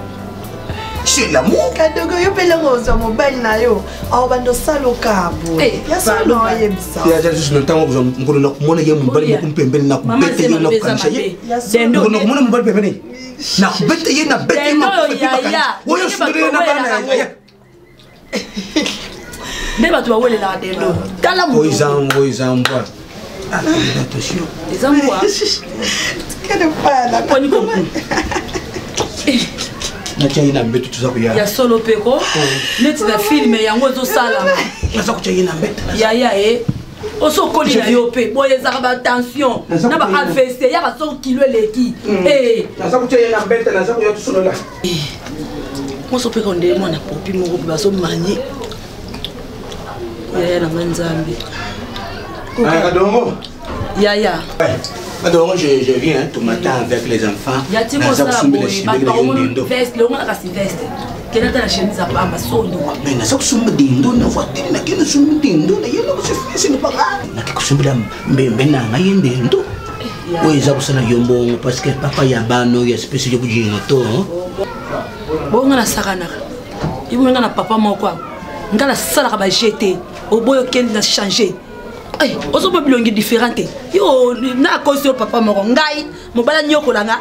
[SPEAKER 3] C'est l'amour.
[SPEAKER 7] Kadogo yo pele ngoza mobali na yo. Aw bando salo kabo. Ya salo yebisa.
[SPEAKER 3] Ya juste maintenant ngolo na kumona ye mobali mukumpembele na kubete ye na kanisha ye. Dendo ngolo kumona mobali pembele. Na kubete ye na bete na kubete. Woyo sudire na bana ya.
[SPEAKER 4] Neba tu wawele la dendo. Kala mu.
[SPEAKER 3] Oizambwa. Attention.
[SPEAKER 4] Ezambwa.
[SPEAKER 7] Kene pala.
[SPEAKER 4] Poni koku.
[SPEAKER 3] Nachaina mbetu tuzakuya.
[SPEAKER 4] Ya solo peko. Neti na film yango zo sala.
[SPEAKER 3] Naza kuchaina mbetu.
[SPEAKER 4] Ya oso koli na yo pe. Boye za ba tension. Na ba AVC ya ba so kilo leki.
[SPEAKER 3] Naza kuchaina mbetu naza kuya tusolola.
[SPEAKER 4] Mo so peko ndé mwana popi mo ba so mani. Ya na manzambi.
[SPEAKER 3] Adongo.
[SPEAKER 4] Ya.
[SPEAKER 3] Alors je viens tout matin avec les enfants.
[SPEAKER 4] Il y a des choses à faire. Veste, le monde a cassé veste. Quelle est la chemise à pas ma sonde?
[SPEAKER 3] Mais na saku sumba dindo na voiture na kena sumba dindo na yelo ko se ne pas na ke kusumba mbembe na ngayende ndo. Oui, ça vous na yombo parce que papa ya bano ya spécial ku jingo to.
[SPEAKER 4] Bonga na sakana. Ibu nga na papa moko. Nga na sala ka ba jeter. Oboyo ken na changer. Ay, oso pe bilongi différente. Yo na cause yo papa moko ngai mobala nyoko langa.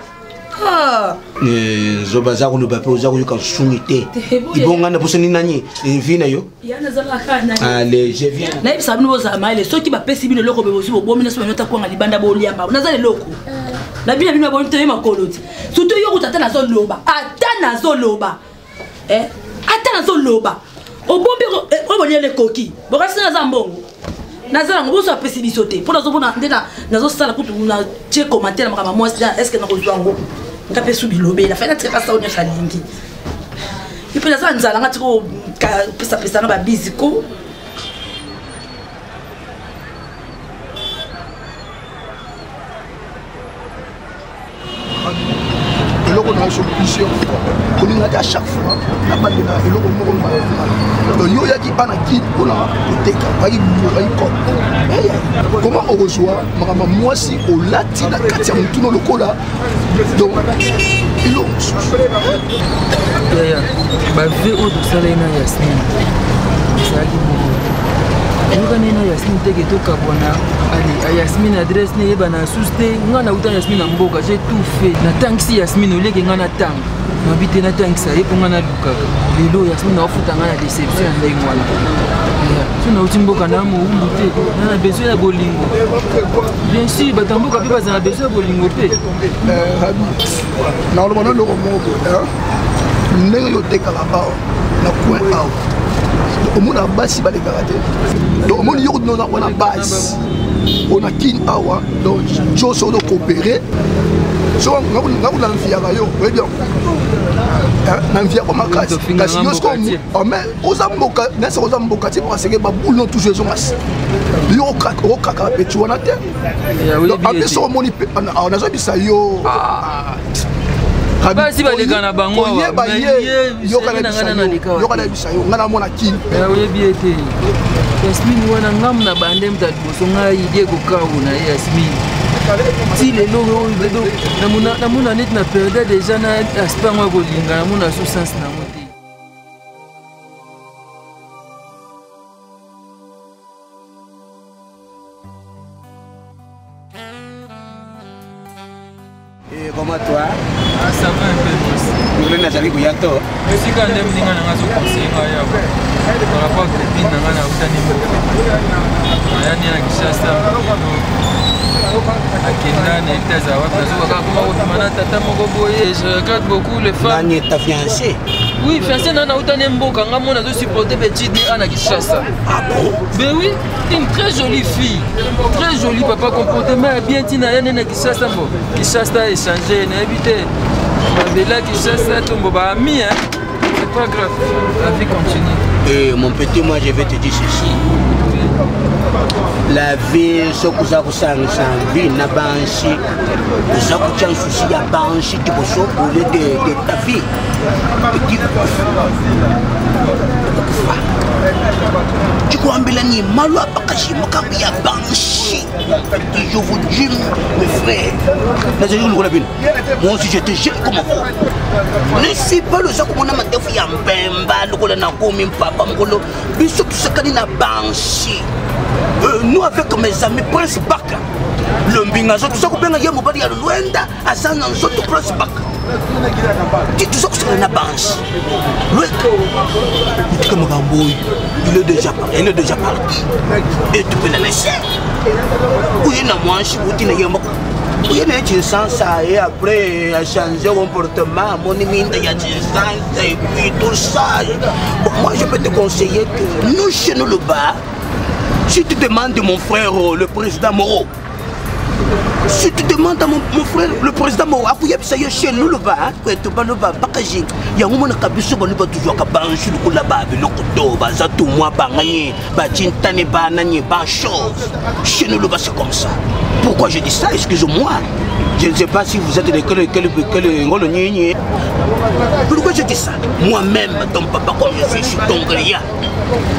[SPEAKER 3] Zobaza ko luba pe ozaku yo ka sungite. Ibonga na poseni nani vina yo.
[SPEAKER 4] Yana zala kana.
[SPEAKER 3] Allez, je viens.
[SPEAKER 4] Na ibisa bino boza maile soki ba pesi bino loko be bosi bo bomina so nyota kwanga libanda bo liamba. Na zale loko. Na bina bino bo nteye makoloti. Surtout yo kutata na zo loba. Ata na zo loba. Ata na zo loba. Obombe o boliele koki. Bokasi na zambongo. Nazala ngoboso apesi biso te po nazomona ndena nazosala kutu na tie commentaire makama mwasi est ce que nakozwa ngo ngape su bilobela fa na trepa sa onya salingi ipe nazala nzala ngati ko pesa na ba biziko
[SPEAKER 11] eloko na so plusieurs fois kolingaki à chaque fois na bandela eloko moko donc yo yaki bana ki mpona koteka comment on reçoit makambo mwasi olati na kati ya motuno lokola donc eloko mosusu
[SPEAKER 6] bave oyo tosalai na Yasmine ezalaki yokani na Yasmine teke tokabwana ali Yasmine adresse ne yeba na susu te nga na uta Yasmine na mboka j'ai tout fait natangisi Yasmine oleke nga natanga nabi te natangisa ye mpo nga nalukaka lelo Yasmine naofuta nga na déception ya ndenge wana so nauti mboka na mowumbu te na besoin ya bolingo bien sûr bato ya mboka mpe baza na besoin ya bolingo te
[SPEAKER 11] naoloba na eloko moko ndenge yotekaka bao na coin awa omona basi balekaka te donc omoni yo kotinoza wana base ona kini awa donc nyonso ozo coopérer so ngakula mfiaka yo wedio na mfiaka makasi kasi yosko mais ozamboka nese ozamboka ti parce que ba boulon toujours zo mas yo kaka petit wana te abiso moni na zo bisa yo
[SPEAKER 6] basi baleka na bango
[SPEAKER 11] yokana bisa yo ngana mona kini
[SPEAKER 6] oyebi ete Yasmine wana ngamu na bande mta liboso ngai Diego Kawu na Yasmine ti lelo oyo namona neti na perde deja na aspect ngo kolinga namona so sens na ngo te
[SPEAKER 3] Comment toi?
[SPEAKER 6] Ça va un peu aussi.
[SPEAKER 3] Vous voulez Nathalie Bouyato?
[SPEAKER 6] Je suis quand même venu à la conseiller par rapport à copine dans la Outani. Il y a une Kishasa. Je regarde beaucoup les femmes.
[SPEAKER 3] Nani ta fiancée?
[SPEAKER 6] Oui, fiancée Nana Outani Mboka. On a supporté petite Anna Kishasa.
[SPEAKER 3] Ah bon?
[SPEAKER 6] Ben oui, une très jolie fille. Très jolie, papa, comportement bien. Tina Yana Kishasa. Kishasa a échangé, n'a évité. Là, Kishasa tombe ami, hein. C'est pas grave, la vie continue.
[SPEAKER 3] Mon petit, moi je vais te dire ceci. La vie, ce que ça vous sent, vie n'a pas un souci. Ça vous un souci, il n'y a pas un souci qui vous sauve pour de ta vie. Petit tu crois que ni malo à Bakashi, Makambi à Banshi. Je vous dis, mes frères, moi aussi j'étais jeune comme vous. Ne sais pas le sac qu'on a maintenant fait un bemba, le colonel Nakomi, papa, Molo, mais surtout ce qu'on a Banshi. Nous avec mes amis Prince Baka, le Mbingazo, tout ça qu'on a yamou badi à Luenda, à San Anzoto Prince Baka. Tu tout ça qu'on a Banshi. Il est déjà parti. Et tu peux le laisser. Oui, il y a moins de choses. Il y a des sens et après à changer de comportement, mon ami, il y a des sens et puis tout ça. Moi, je peux te conseiller que nous, chez nous, le bas, si tu demandes mon frère, le président Moreau, si tu demandes à mon frère, le président Moreau, ça y est chez nous, le bas, il y a un moment où il y a toujours un banche, il y a un couteau, il y a un chose. Chez nous, le bas, c'est comme ça. Pourquoi je dis ça? Excusez-moi. Je ne sais pas si vous êtes de quel rôle. Pourquoi je dis ça? Moi-même, ton papa, comme je suis ton grillard,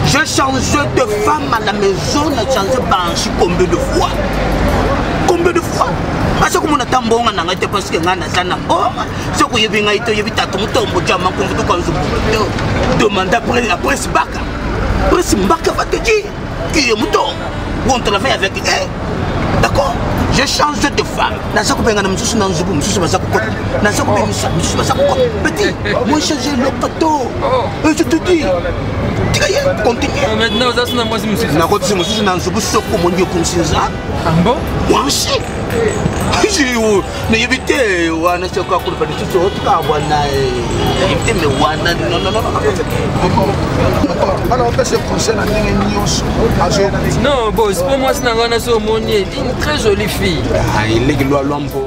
[SPEAKER 3] j'ai changé de femme à la maison, j'ai changé de banche combien de fois? Combien de fois? Parce que mon attendant n'a pas été parce que n'a pas ce que vous avez été évité à ton tombeau, diamant, comme vous demandez après ce bac. Après ce bac va te dire qui est mouton. On travaille avec elle. D'accord? J'ai changé de femme. Petit, moi j'ai changé le bateau. Et je te dis, continue.
[SPEAKER 6] Maintenant, vous avez moi si
[SPEAKER 3] moi aussi. Mais évitez, on a ce qu'on appelle tout autre évitez, mais
[SPEAKER 6] non, boss, pour moi, c'est une très jolie fille.
[SPEAKER 3] Il est loin l'ambo.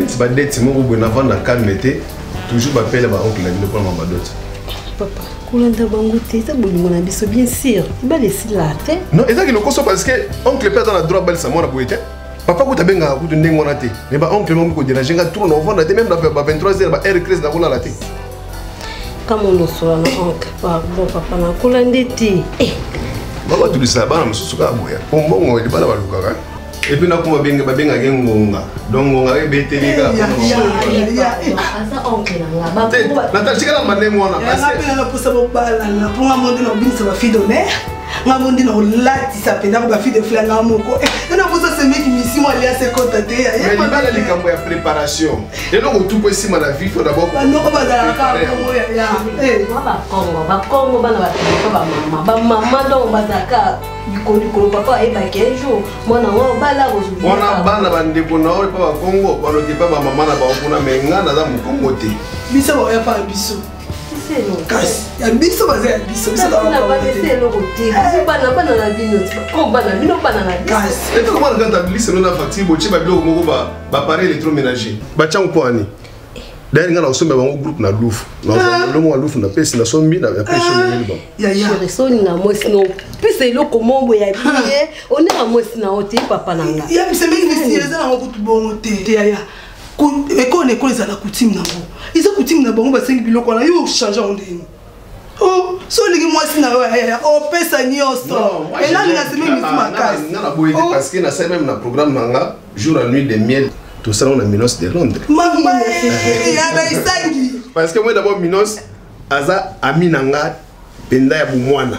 [SPEAKER 9] Si je dette, si je avant de calmer, toujours m'appelle ma oncle la pour ma dot.
[SPEAKER 7] Papa, Koulanda Bangote, ça c'est bien sûr. Tu vas laisser là,
[SPEAKER 9] non, et ça qui le cause parce que oncle perd dans la droite balle ça moi la boîte. Papa ko tabenga ko tunde ngona te. Mais ba oncle mo ko déranger nga tourne au fond de même ba 23h ba heure crise na ko la te.
[SPEAKER 7] Comme on soit na oncle, pardon papa na Koulanda te.
[SPEAKER 9] Baba tu dis ça ba na mususu ka boya. Pour moi il ba la baluka. Et puis, nous avons benga gengonga. Donc, on a bété ça oncle là. Nathalie, c'est la mané moi là.
[SPEAKER 7] Pour ça pour la fille d'honneur. ngamondi na olatisa pena ko ba fille de fleur nga moko na vous ça c'est mec ici moi aller à se contenter
[SPEAKER 9] mais il va les cambo ya préparation et donc tout peut si la vie faut d'abord
[SPEAKER 7] ba noko ba za ka ko ya
[SPEAKER 2] ba kongo bana ba mama donc ba za ka ko papa e ba kenjo mwana wa bala ko zubi
[SPEAKER 9] wana bana bande ko na o pa Congo ba no ba mama na ba kuna menga na za mu Congo te
[SPEAKER 7] biso ba ya pa biso kasi ya biso baza ya biso biso
[SPEAKER 2] na ba c'est le côté biso bana na bino ko bana na
[SPEAKER 9] kasi et comment quand tu lis na facture bo chiba bilo moko ba paré électroménager ba changu poani d'ailleurs ngana osomba bango groupe na Louf na lo mo Louf na pesi na sombi na pesi na liba
[SPEAKER 2] ya so na mo sino pesi lo komombo ya biye on est à mo sina oti papa nanga
[SPEAKER 7] ya biso mingi les na ko tubongo te ya ko ne ko les ala coutume na ngo ils ont coutume na bango ba 5 biloko na yo changer on ndeni oh so ligi moi sina ya o pesa nyoso et là na semaine mi
[SPEAKER 9] na boyé parce que na ça même na programme nanga jour à nuit de miel tout ça on a Minos de Londres
[SPEAKER 7] maman ya na isangi
[SPEAKER 9] parce que moi d'abord Minos aza ami nanga penda ya bumwana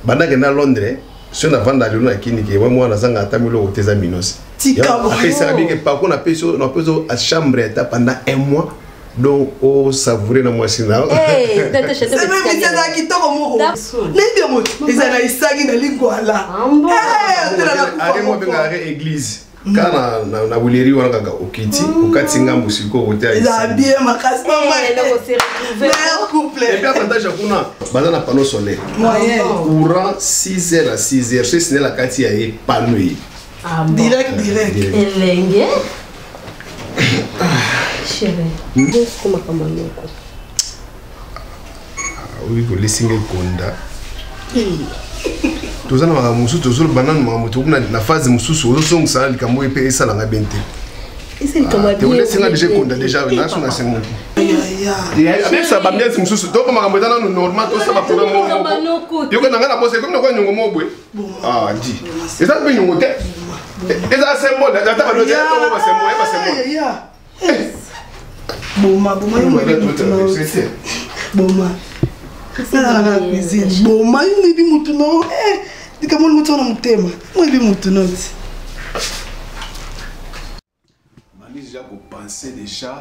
[SPEAKER 9] banda ke na Londres si on a vendre le nom à Kiniki moi na zanga atamilo oteza Minos tika après ça bien que par contre on a payé à chambre état pendant un mois donc au savourer na moi sina
[SPEAKER 7] c'est même si ça qui toko moko nende mo ezana isangi na lingwala
[SPEAKER 9] ari mo benga église kana na buleri wana kaka okiti okati ngambo siko hotel
[SPEAKER 7] la bien makasi mama couple
[SPEAKER 9] et puis avantage kuna bazana panneau solaire courant 6h à 6h c'est la kati ya panneau
[SPEAKER 7] direct
[SPEAKER 2] elenge chérie bon comment kamanoko
[SPEAKER 9] oui ko lisinge konda tozana ma musu tozolo banane ma moto na phase mususu ozosonga sana likambo epe esala nga bente
[SPEAKER 2] isi kama bien
[SPEAKER 9] te laisser déjà konda déjà na sona sengo ya même ça ba bien mususu to ma kambo tana normal to ça ba programme mo yo ko nanga na bosse comme ko nyongo mo bwe ah di eza be nyongo te eza symbole da ta ba do to ba symbole
[SPEAKER 7] boma na cuisine boma ni bi mutu no dikamo mutu na mutema moi bi mutu no ti
[SPEAKER 9] mali déjà ko penser déjà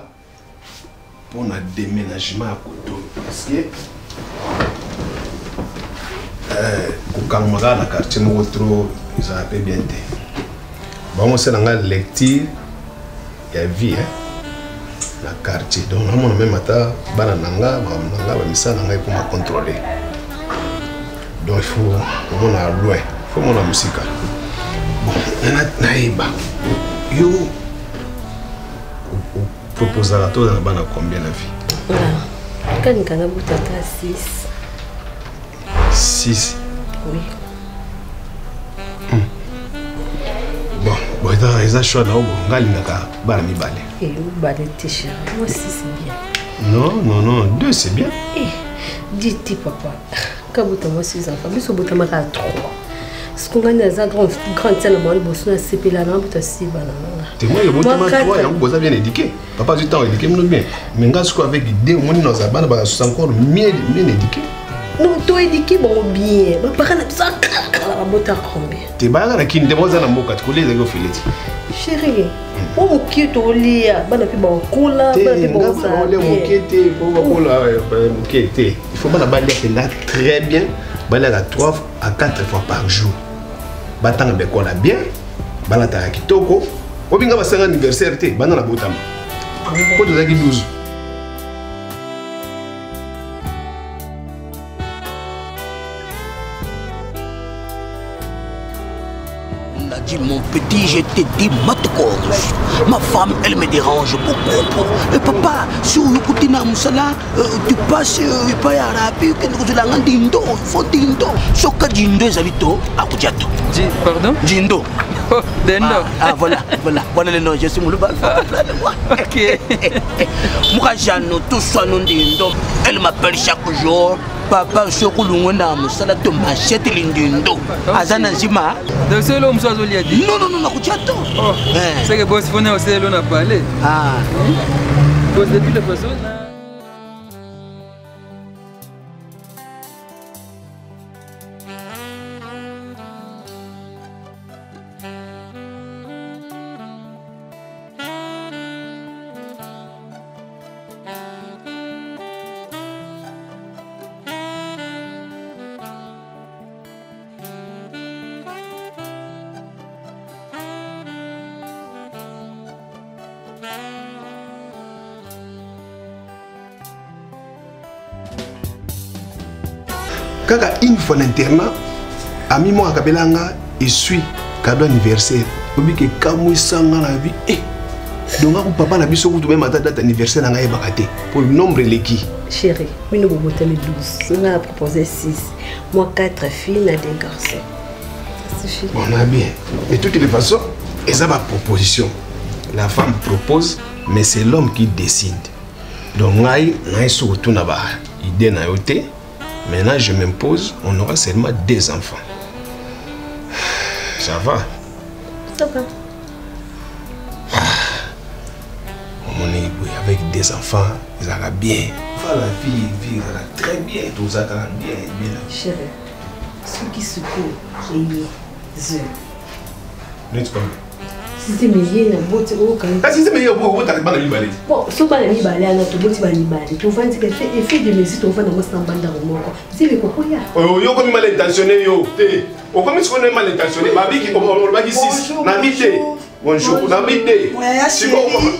[SPEAKER 9] pour un déménagement à Koto parce que kokangaka na quartier moko trop ça va bien te bon c'est dans la lecture ya vie na quartier donc on même ata bana nanga ba misala nanga pour me contrôler donc il faut on a loin faut mon musique bon na iba yo proposer à toi dans bana combien la vie
[SPEAKER 2] quand ngana butata
[SPEAKER 9] 6
[SPEAKER 2] oui
[SPEAKER 9] bon ils ont choisi là ngali ngaka bana mibale
[SPEAKER 2] balé t-shirt moi aussi c'est bien
[SPEAKER 9] non 2 c'est bien
[SPEAKER 2] dis papa kabuta moi 6 enfants biso buta maka 3 ce qu'on gagne za grande scène moi bosso na sepela na buta 6 bana
[SPEAKER 9] te moi le buta ma 3 yango boza bien éduqué papa du temps éduqué nous bien mais ngas ko avec idée moi dans za bana ba encore bien éduqué
[SPEAKER 2] non toi éduqué bon bien ba para na ça la bota combien
[SPEAKER 9] te ba na kin de boza na mboka ko les go fileti
[SPEAKER 2] chérie o mokito lia bana pe ba kola bana pe ba
[SPEAKER 9] ça le mokete po ba kola mokete il faut bana ba là très bien bana la 3 à 4 fois par jour batanga be kola bien bana ta kitoko obinga ba 5 anniversaire te bana la botama ko to zaki 12
[SPEAKER 3] Mon petit, je te dis, ma femme, elle me dérange beaucoup. Et papa, si vous écoutez Moussala, tu passes pas à la pub, que nous allons dindo, il faut dindo. Soka dindo, Zavito, à Koudjato.
[SPEAKER 6] Pardon?
[SPEAKER 3] Dindo.
[SPEAKER 6] Oh, dindo.
[SPEAKER 3] Voilà le nom, je suis mon bal. Ok. Moi, j'en tout soit non dindo. Elle m'appelle chaque jour. Papa, je suis un Moussala, tu m'achètes l'indindo. Azana Zima.
[SPEAKER 6] Donc, c'est l'homme soit au lieu dit.
[SPEAKER 3] Non, Koudjato.
[SPEAKER 6] C'est que boss, on a aussi l'on a parlé.
[SPEAKER 3] Ah.
[SPEAKER 6] Boss, depuis la façon.
[SPEAKER 9] Kaka une fois l'internat, ami moi Kabelanga, il suit cadeau anniversaire. Obi ke kamui sanga la vie. Eh. Donc papa na biso kutu même date anniversaire nga ebakate pour le nombre leki.
[SPEAKER 12] Chérie, mais nous avons 12. On a proposé 6. Moi 4 filles, et 2 garçons. Ça suffit.
[SPEAKER 9] On a bien. De toutes les façons, et ça ma proposition. La femme propose, mais c'est l'homme qui décide. Donc ngai surtout na ba idée na yote. Maintenant je m'impose, on aura seulement 2 enfants. Ça va.
[SPEAKER 12] Ça va.
[SPEAKER 9] On est avec 2 enfants, ils ont bien. La fille, elle a très bien, tout ça, elle a bien.
[SPEAKER 12] Chérie, ceux qui se courent, c'est
[SPEAKER 9] n'est-ce pas?
[SPEAKER 12] Si c'est meilleur, na botte au calme.
[SPEAKER 9] Si c'est meilleur, vous avez pas de balai.
[SPEAKER 12] Bon, si pas la balai, on a tout botte balai. Tu vas dire que fait de mes tu vas dans mon bande au moko. C'est le coco ya.
[SPEAKER 9] Oh, yo comme mal intentionné yo. O comme si on est mal intentionné, ma vie qui on va dire 6. Na mité. Bonjour, na mité. Si bon comment?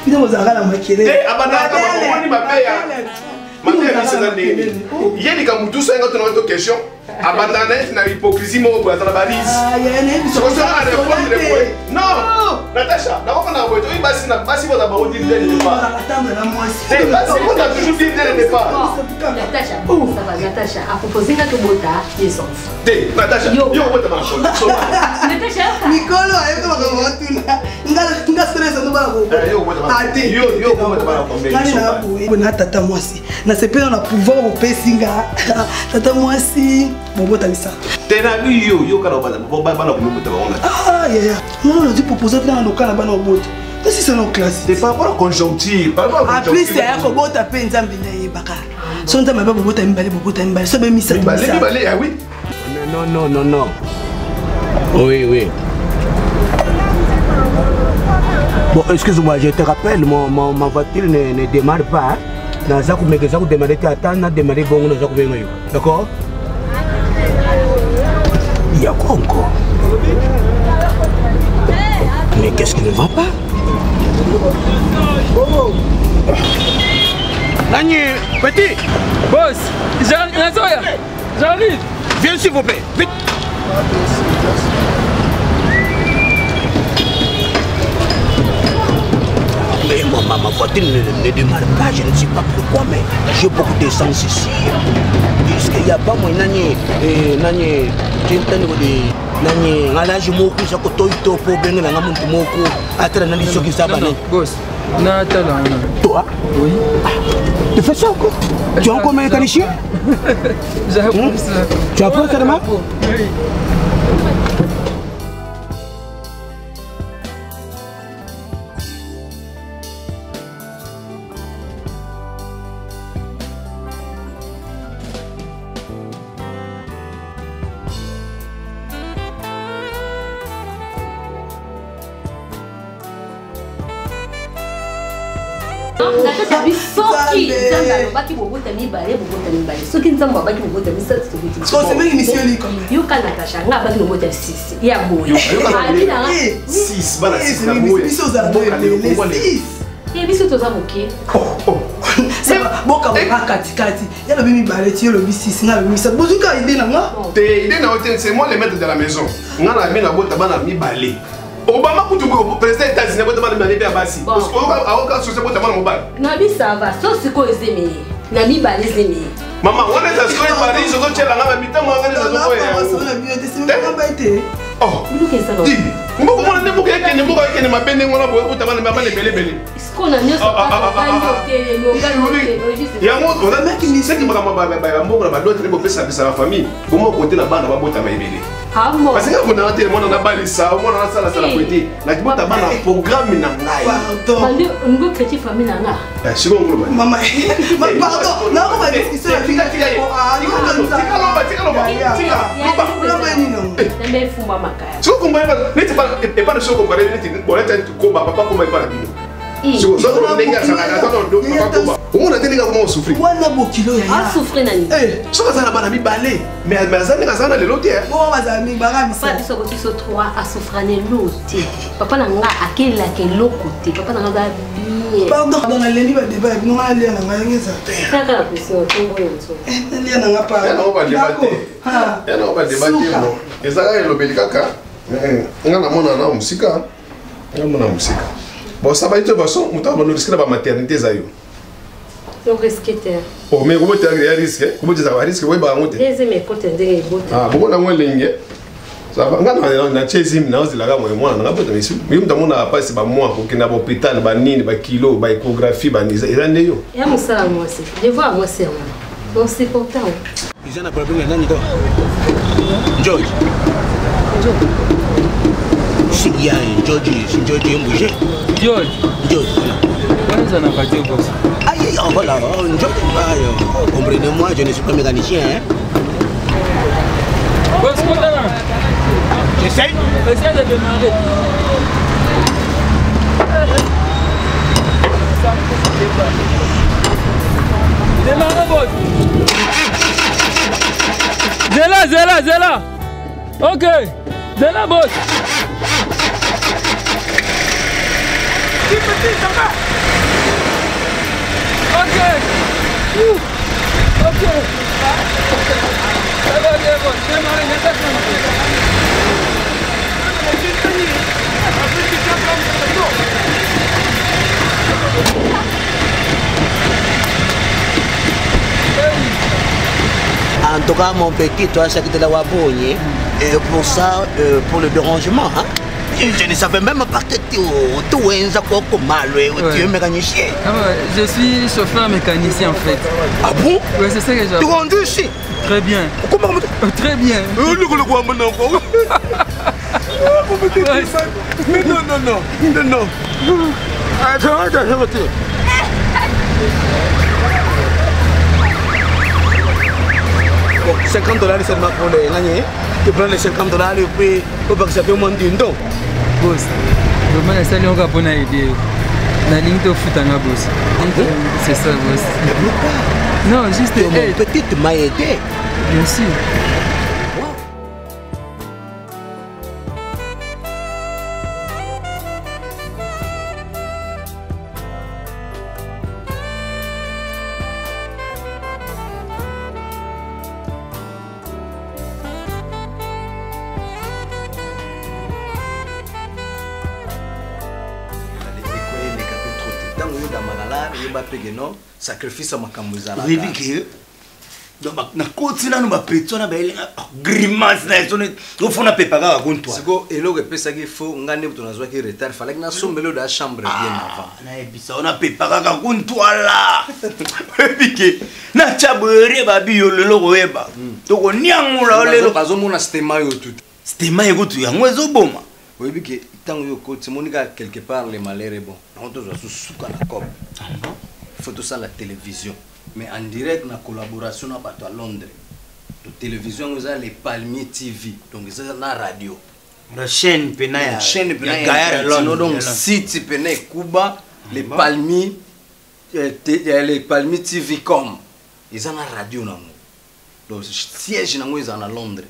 [SPEAKER 7] Putain, vous avez la maquillée.
[SPEAKER 9] Eh, abana on ni ma paye. Ma paye c'est ça né. Hier les gamous tout ça quand on a une question. Abandonner na hypocrisie mo pour la balise.
[SPEAKER 7] Ah, il y a une
[SPEAKER 9] non, Natacha, na on a voté basi na basi vous avez dit dès le départ.
[SPEAKER 7] Attends là moi.
[SPEAKER 9] Eh, basi on a toujours dit dès le départ.
[SPEAKER 12] Natacha, ça va Natacha, a proposé que bota les enfants.
[SPEAKER 9] Natacha, yo bota ma chose.
[SPEAKER 12] Natacha,
[SPEAKER 7] Nicolo, elle va tout là. Nga stress no ba go.
[SPEAKER 9] Yo bota ma combien.
[SPEAKER 7] Bon tata moi si. Na c'est pas on a pouvoir au pesinga. Tata moi si. Bon bota ça.
[SPEAKER 9] Tena yo kana bana bana ko bota ba.
[SPEAKER 7] Ah yeah. Non, on a dit proposer dans le cas là-bas dans bota. Si c'est non classe.
[SPEAKER 9] C'est pas pour la conjoncture, pas pour la
[SPEAKER 7] conjoncture. En plus c'est un robot à peine zambi na yebaka. Son temps ba bota mbale. Ça be mi ça.
[SPEAKER 9] Mbale ah oui.
[SPEAKER 3] Non. Oui. Bon, excuse-moi, je te rappelle, ma voiture ne démarre pas. Dans ça, je vais démarrer, d'accord? Il y a quoi encore? Mais qu'est-ce qui ne va pas? Nani, petit!
[SPEAKER 6] Boss, j'arrive!
[SPEAKER 3] Viens s'il vous plaît, vite! Mais ma voiture ne démarre pas, je ne sais pas pourquoi, mais j'ai beaucoup d'essence ici. Puisqu'il n'y a pas moi, nani, j'ai une tête de nani, ngalaji moku, ça coûte tout pour bien la gamme de moku, à travers nani, ce qui s'abonne.
[SPEAKER 6] Boss, Nathalie.
[SPEAKER 3] Toi? Oui. Tu fais ça encore? Tu as encore un mécanicien? Tu apprends carrément? Oui.
[SPEAKER 9] C'est moi le maître de la maison. Obama kutu président États-Unis botama na mibale basi. Parce que aoka sose botama na mobile.
[SPEAKER 12] Na bi ça va, so siko ezeme. Na mibale ezeme.
[SPEAKER 9] Mama, on est à ce que Paris zo tchela ngama mitamo ngani za zo ya. Oh. Dis, mboko mona ne buka yake ne buka yake ne mabende ngona bo botama na mabale belebele.
[SPEAKER 12] Siko na nyoso pa ba yote longa.
[SPEAKER 9] Ya moto na meki ni seki mbaka ba mboko na ba d'autres bo pesa pesa la famille. Comment côté na bana ba botama ebele. Parce que vous n'avez pas de balisa, on a ça la côté. La tu as un programme na ngai.
[SPEAKER 12] Pardon, on veut créer famille na nga.
[SPEAKER 9] C'est bon
[SPEAKER 7] maman. Pardon, non on va discuter la fille. Ah, non,
[SPEAKER 9] pas de choses comparées, bon là tu combat papa comment il parle bien. siko so ndenge asala to papa omona telinga comment souffrir
[SPEAKER 3] wana bokilo ya
[SPEAKER 12] a souffrir nani
[SPEAKER 9] soka zana bana mibale mais azali ngazana lelo te
[SPEAKER 7] bo bazami bagami
[SPEAKER 12] papa biso ko biso 3 a souffrir loti papa na nga akela ke lokote papa na nga bien
[SPEAKER 7] pardon dans la lendi ba débat non ali na nga ngeza
[SPEAKER 12] kaka la pression tongo yonso
[SPEAKER 7] ali na nga pa
[SPEAKER 9] ya na ba débat no ezaka elobeli kaka nga na mona na musika nga mona musika bon ça va être façon mutaba no risque ba maternité za yo
[SPEAKER 12] donc risquer
[SPEAKER 9] oh mais comment tu as risque comment tu as risque ouais ba ngote
[SPEAKER 12] les mes côtés ndenge bote
[SPEAKER 9] ah bon na ngolenge ça va nga na chezim na ozila ga mwana na bota misu mais mtamona pas ba moi ko kina ba hôpital ba nini ba kilo ba échographie ba niza ezande yo
[SPEAKER 12] ya musala moi c'est devoir moi c'est non c'est pourtant
[SPEAKER 3] ils ont un problème là nani to George si ya George mbouge George
[SPEAKER 6] ça n'a pas été boss.
[SPEAKER 3] Aïe, voilà, comprenez-moi, je ne suis pas mécanicien. Hein?
[SPEAKER 6] Boss,
[SPEAKER 3] j'essaye.
[SPEAKER 6] Essaye de démarrer. Démarrez, boss. Zéla. Ok. Zéla, boss. Ok. Ok. Ça va bien, bon. Démarrez,
[SPEAKER 3] En tout cas, mon petit, toi, c'est que tu l'as abonné. Et pour ça, pour le dérangement, hein? Je ne savais même pas que tu es mécanicien.
[SPEAKER 6] Je suis chauffeur mécanicien en fait.
[SPEAKER 3] Ah bon?
[SPEAKER 6] Oui, c'est ça que j'ai.
[SPEAKER 3] Tu es rendu ici?
[SPEAKER 6] Très bien.
[SPEAKER 3] Comment?
[SPEAKER 6] Très bien.
[SPEAKER 3] Mais non. Attends. Bon, $50 seulement pour les gagner. Tu prends les $50 et puis on va que ça fait moins d'une don.
[SPEAKER 6] Boss, vraiment la salle on va bonne idée. La ligne de foot en boss. C'est ça boss. Non, juste
[SPEAKER 3] mon petite m'a aidé.
[SPEAKER 6] Bien sûr.
[SPEAKER 3] Sacrifice à ma camouza.
[SPEAKER 13] Oui, que na koti na ba peto na ba grimace na eso no fona pepaka ka toi.
[SPEAKER 3] Siko elo ke pesa ki fo ngane buto nazwa ki retard fallait que na sombelo da chambre bien avant.
[SPEAKER 13] Na ebisa ona pepaka ka toi là. Oui que na chabere ba biyo lelo ko eba. To ko niangula lelo
[SPEAKER 3] bazo mona stema yo tout.
[SPEAKER 13] Stema yo tout yango ezo boma.
[SPEAKER 3] Oui que tango yo koti monika quelque part les malheurs est bon. On te doit souka na cop. Faut tout ça la télévision. Mais en direct, la collaboration à Londres. La télévision, vous avez les Palmiers TV. Donc, vous avez la radio.
[SPEAKER 13] La chaîne Penaya.
[SPEAKER 3] La chaîne Penaya. Donc, site Penaya Cuba, les Palmiers TV comme. Ils ont la radio. Donc, le siège est à Londres.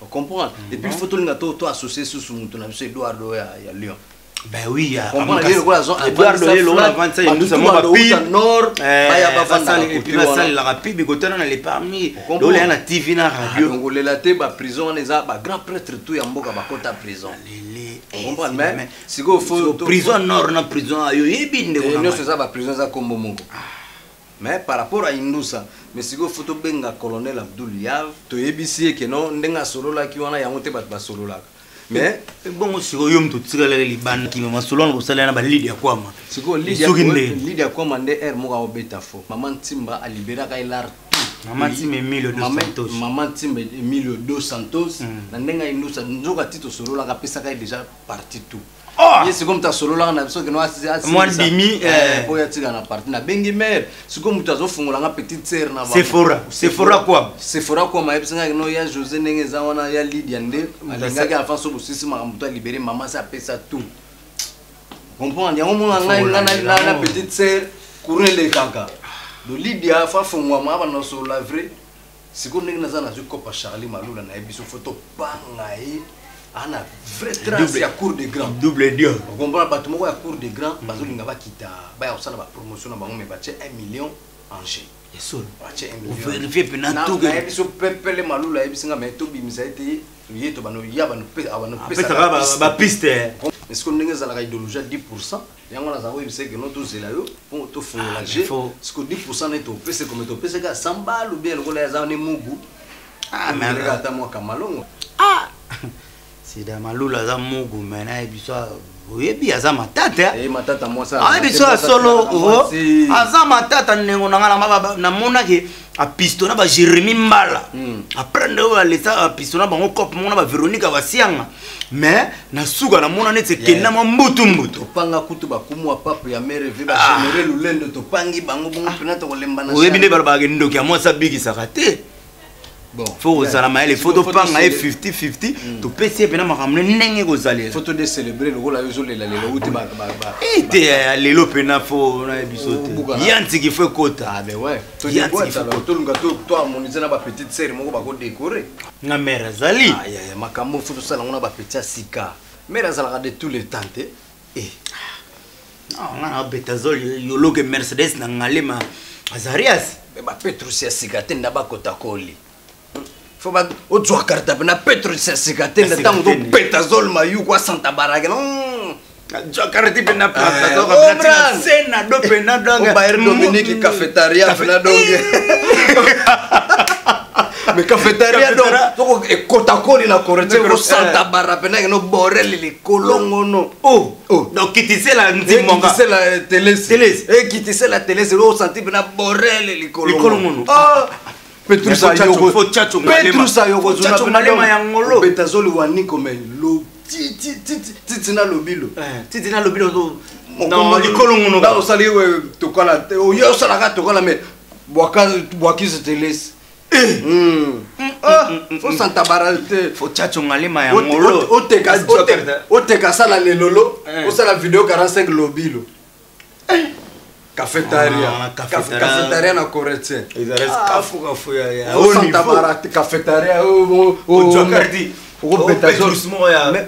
[SPEAKER 3] Vous comprenez? Et puis, il faut tout associer sur ce monde. On a Eduardo à Lyon.
[SPEAKER 13] Ben oui, il y a
[SPEAKER 3] Eduardo Lelo avant ça nous sommes au nord
[SPEAKER 13] et puis ça la rapide côté dans les parmi là il y a TV na radio
[SPEAKER 3] on la té ba prison les a ba grand prêtre tout ya mboka ba kota prison comprendre mais si go faut
[SPEAKER 13] prison nord na prison ayo yebinde
[SPEAKER 3] ko na ça ba prison za kombo mongo mais par rapport à Indusa mais si go photo benga colonel Abdul Yav to yebisi ke non ndenga solola ki wana ya mote ba solola. Mais
[SPEAKER 13] bon si yo mtu tsikala le ban ki mama solon ko sala na ba Lydia Kwama
[SPEAKER 3] siko Lydia Kwama nde moka obeta fo maman Timba a libéré ka ilar
[SPEAKER 13] maman Timba Emilio dos Santos
[SPEAKER 3] maman Timba Emilio dos Santos na ndenga Indusa nzoka tito solola ka pesa ka déjà parti tout c'est comme ta solola na biso que no asi
[SPEAKER 13] moi demi
[SPEAKER 3] po ya tika na parti na bengi mer c'est comme mutazo fungola nga petite sœur na ba
[SPEAKER 13] Sephora
[SPEAKER 3] quoi ma ebisa no ya José ndenge za wana ya Lydia nde alinga ka afanso bosisi makambo to libérer maman ça pesa tout comprendre yango mona ngai na petite sœur courir les kaka do Lydia fa fongwa ma bana so la vraie siko ndenge naza na kopa Charlie Malula na ebiso photo banga ana vrai trace ya cour de grand
[SPEAKER 13] double dio
[SPEAKER 3] comprendre bato moko ya cour de grand bazolinga bakita baya osala ba promotion na bango me batie 1 million en jeu
[SPEAKER 13] yeso
[SPEAKER 3] batie 1
[SPEAKER 13] on
[SPEAKER 3] million
[SPEAKER 13] vérifie pena tout
[SPEAKER 3] na ebiso pepele Malula ebisinga me to bimisa ete yeto bano ya bano
[SPEAKER 13] pesa ba piste
[SPEAKER 3] est-ce que ndenge zalaka idéologie 10% yango na zango ebiseke no to zela yo pour to fongola je est-ce que 10% neto pesa comme to pesa ka samba lu bien lokola ya zane mugu mais regarde moi kamalongo
[SPEAKER 13] sida Malula za mugu mena ebiso oyebi aza matata
[SPEAKER 3] matata moi ça
[SPEAKER 13] ebiso solo aza matata nengo nanga na mona ke a pistona ba Jérémy Mbala aprendre o lesa a pistona bango cop mona ba Véronique Basianga mais na suka na mona netse kenda mo mbutu
[SPEAKER 3] panga kutu ba kumu papa ya mere ve ba générer lulendo to pangi bango bongo pena to lemba na
[SPEAKER 13] oyebi ne ba ndoki ya moi sa bigi sakate bon faut salama les photos panga 50-50 to pesi pena makamne ndenge ko zalela
[SPEAKER 3] photo de célébrer le gola yozo lela lelo uti ba
[SPEAKER 13] ete lelo pena fo na bisote yanti ki fo kota
[SPEAKER 3] ben ouais to di boîte alors to lunga to harmoniser na ba petite sœur moko ba ko décorer
[SPEAKER 13] nga mère zali
[SPEAKER 3] ya makambo photo sala ngona ba petit sika mère zala de tous les temps
[SPEAKER 13] non nga betazol yolo ke Mercedes na ngalema Azarias
[SPEAKER 3] ba Petrus ya sika tenda ba kota koli faut pas au droit carte na Petrus ya sika tenda tango to Petazol mayu kwa Santa Baraga non
[SPEAKER 13] Jakarta pena plata to ka sena do pena donga
[SPEAKER 3] Bayern Dominique cafétéria pena donga mais cafétéria donc e Coca-Cola na correte ko Santa Baraga pena no borel li kolongo no
[SPEAKER 13] donc kitise la ndimonga
[SPEAKER 3] kitise la télé et kitise la télé c'est au senti pena borel li kolongo Petrus ayoko zuna
[SPEAKER 13] malema ya ngolo
[SPEAKER 3] betazoli waniko me lo titina lobilo
[SPEAKER 13] non likolongo no
[SPEAKER 3] ba osali we tokola yo osala tokola me bwaki se teles faut Santa Baralte
[SPEAKER 13] faut chacho ngalema ya ngolo
[SPEAKER 3] oteka sala lelolo osala vidéo 45 lobilo cafétéria na correte
[SPEAKER 13] kafu ya
[SPEAKER 3] Santa Baralte cafétéria
[SPEAKER 13] Jakarta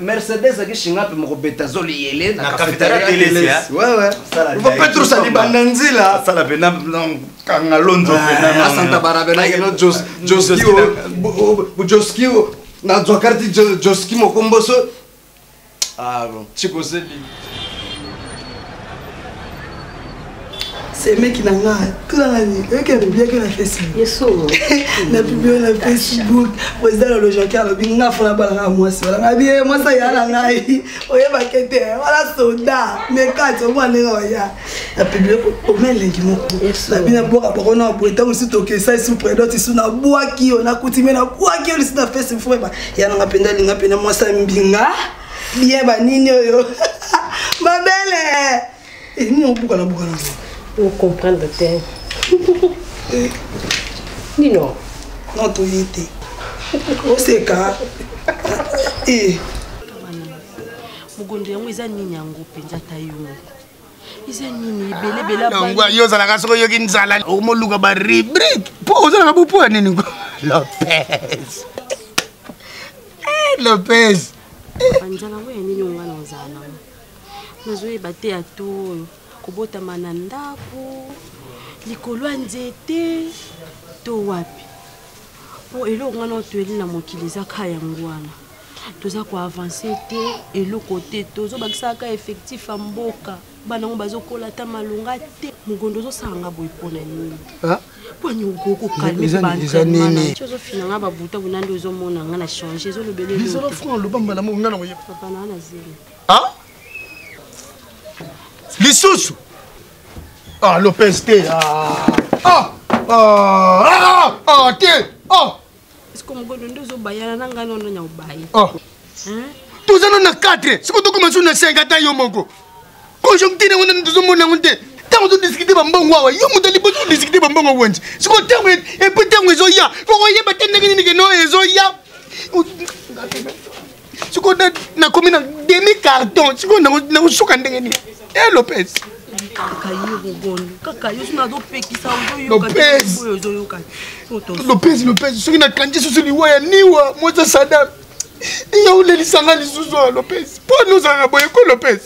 [SPEAKER 3] Mercedes qui chingape mo betazoli yele
[SPEAKER 13] na cafétéria Télésia
[SPEAKER 3] ouais va Petrus ali bananzila
[SPEAKER 13] sala pena kanga lonzo pena
[SPEAKER 3] Santa Barbara no Joski na Jakarta Joski mo komboso bon chiko sedi
[SPEAKER 7] c'est mec qui n'a rien clani et qui a bien que la Facebook yeso na publié na Facebook vous dans le joker le binga fona bala moi c'est voilà bien moi ça y a la ngai oyeba kete voilà soda mais quand on voit les ya na publié au mêle qui moko la bina boka pour on a pour tant aussi toke ça sous prédot sous na boaki on a coutumé na boaki on na Facebook ba ya na penda linga pena moi ça mbinga bien ba nini oyo ma belle et ni on boka na boka na
[SPEAKER 12] pour comprendre le thème. Dis non.
[SPEAKER 7] Non, tu y étais. Au seka.
[SPEAKER 2] Mugondo yango eza nini yango penza tayo. Eza nini belebela ba.
[SPEAKER 11] Ngwa yo zala kasoko yo kinzala. Omoluka ba ribrik. Po ozala bupu nini ngo. Lopez. Lopez.
[SPEAKER 2] Banjana we nini ngwana ozana. Nazoe bate ato. Kobotama na ndako likolo ya nzete to wapi po eloko ngana toeli na mokili eza ka yango wana toza koavanse te eloko te tozobakisaka effectif ya mboka banango bazokola ta malonga te mogondo ozosanga boye mpona nini pwani okokalme baentraînement ozofina nga babuta bona nde ozomona nga na change ezolobele papa na zero
[SPEAKER 11] Lisusu. Lopez te. Te.
[SPEAKER 2] Est-ce que Mogondo ndozo bayana nanga nono nya ubayi?
[SPEAKER 11] Tozana na 4. Siko to commencer na 5 ata yo moko. Conjoncture ngona ndozo mona ngonte. Tango to discuter ba mbongo wa. Yo mutali bo to discuter ba mbongo wonje. Siko tango e pe tango ezo ya. Foko ye ba tende ngini ke no ezo ya. Siko na komi na demi carton. Siko na suka ndenge ni. Eh Lopez. Lopez, ce qui n'a qu'un dit sur le Waya Niwa, moi ça Sadam. Il y a où les Lissanga les sous Lopez. Pour nous en aboyer quoi Lopez.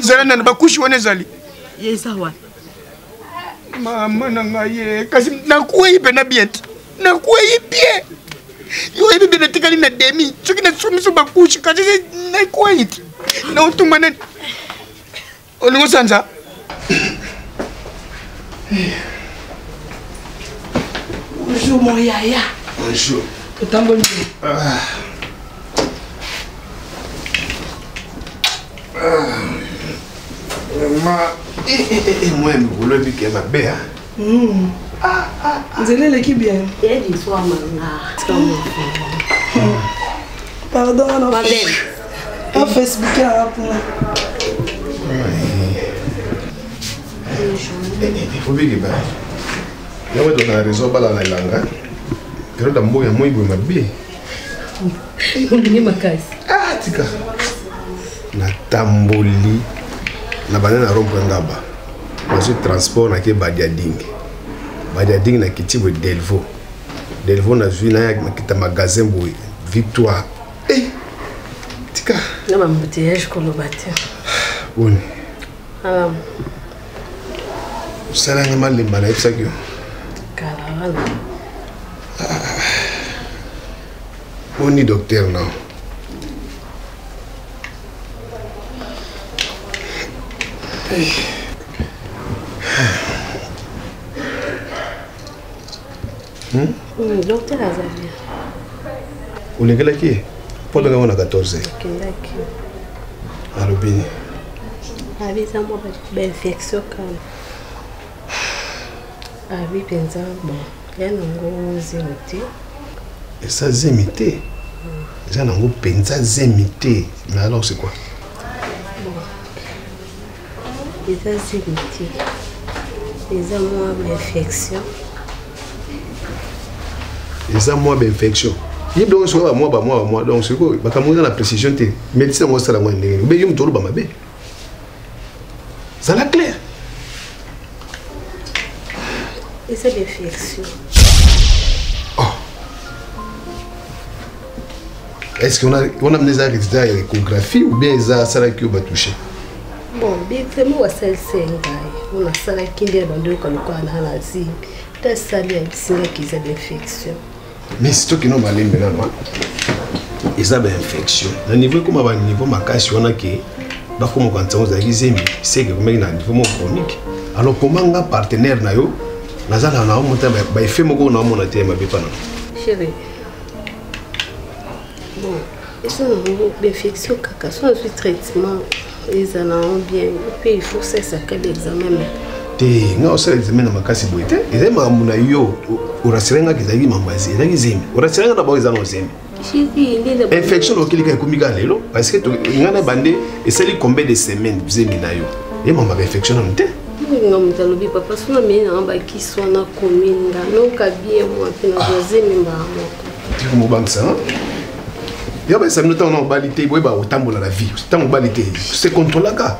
[SPEAKER 11] Zalana bakushi wane zali.
[SPEAKER 7] Yesawa.
[SPEAKER 11] Mama nangaye kasi nakuyi pena biet. Nakuyi pie. Yo ebi bena tikali na demi. Chuki na sumiso bakushi kasi nakuyi. Na utumane. Olingo sanza.
[SPEAKER 7] Bonjour mon yaya.
[SPEAKER 9] Bonjour.
[SPEAKER 7] Utamboni.
[SPEAKER 9] Moi, je voulais dire qu'elle m'a bien.
[SPEAKER 7] Vous allez l'équipe bien. Pardon, on a fait. On fait ce week-end pour moi.
[SPEAKER 9] Il faut bien que je vais raison à la langue. Je vais bien. Ah, tika. Na tamboli. Na banana rompo ngaba. Parce que transport na ke Badiading. Badiading na kitibo Delvaux. Delvaux na vu na kita magasin boy. Victoire. Eh. Tika.
[SPEAKER 12] Na mambutiyage kolobati.
[SPEAKER 9] Boni.
[SPEAKER 12] Ah.
[SPEAKER 9] Sala ngama limba na ipsakyo.
[SPEAKER 12] Caravane.
[SPEAKER 9] On est docteur now.
[SPEAKER 12] Docteur Azavia.
[SPEAKER 9] On est qui? Pendant qu'on a 14 ans. Alors bien.
[SPEAKER 12] Avisa moi infection quand. Avi pensa bon. Ya nango zimité.
[SPEAKER 9] Et ça zimité. Ça nango pensa zimité. Mais alors c'est quoi?
[SPEAKER 12] Les zimité. Les amours d'infection.
[SPEAKER 9] Les amours d'infection. Il doit soit moi donc c'est quoi? Parce que moi dans la précision té médecin moi ça la moi ndenge. Mais yum tolo ba mabe. Ça la clair.
[SPEAKER 12] Et c'est l'infection.
[SPEAKER 9] Est-ce qu'on a des résultats d'échographie ou bien ça ça qui va toucher?
[SPEAKER 12] Bon, bien vraiment à celle on a ça qui est dans deux comme quoi on a la zi. T'as ça bien c'est qu'ils ont l'infection.
[SPEAKER 9] Mais c'est toi qui n'ont pas l'air maintenant. Ils ont une infection. À niveau comme à niveau macasi on a qui bah comme quand on a dit c'est que comme il a un niveau chronique. Alors comment un partenaire na yo nazala na monter bah il fait mon go na mon até ma bépa non.
[SPEAKER 12] Chérie. Bon, ils sont en infection caca, soit un traitement, ils en ont bien. Et puis il faut ça quel examen.
[SPEAKER 9] Te nga osala examen na makasi boite. Ils ma muna yo uraserenga kizagi mambazi. Ezagi zemi. Uraserenga na ba ezana zemi.
[SPEAKER 12] Chérie, il est
[SPEAKER 9] infection okilika ekomika lelo parce que nga na bande esali combien de semaines zemi na yo. Et mama infection na nte.
[SPEAKER 12] Nga mutalobi papa sona mena ba ki sona kominga. Non ka bien moi pe na zemi mba moko.
[SPEAKER 9] Tu mo bangsa. Ya ba samino ta na balité boy ba otambola la vie. Ta mo balité. C'est contrôle ka.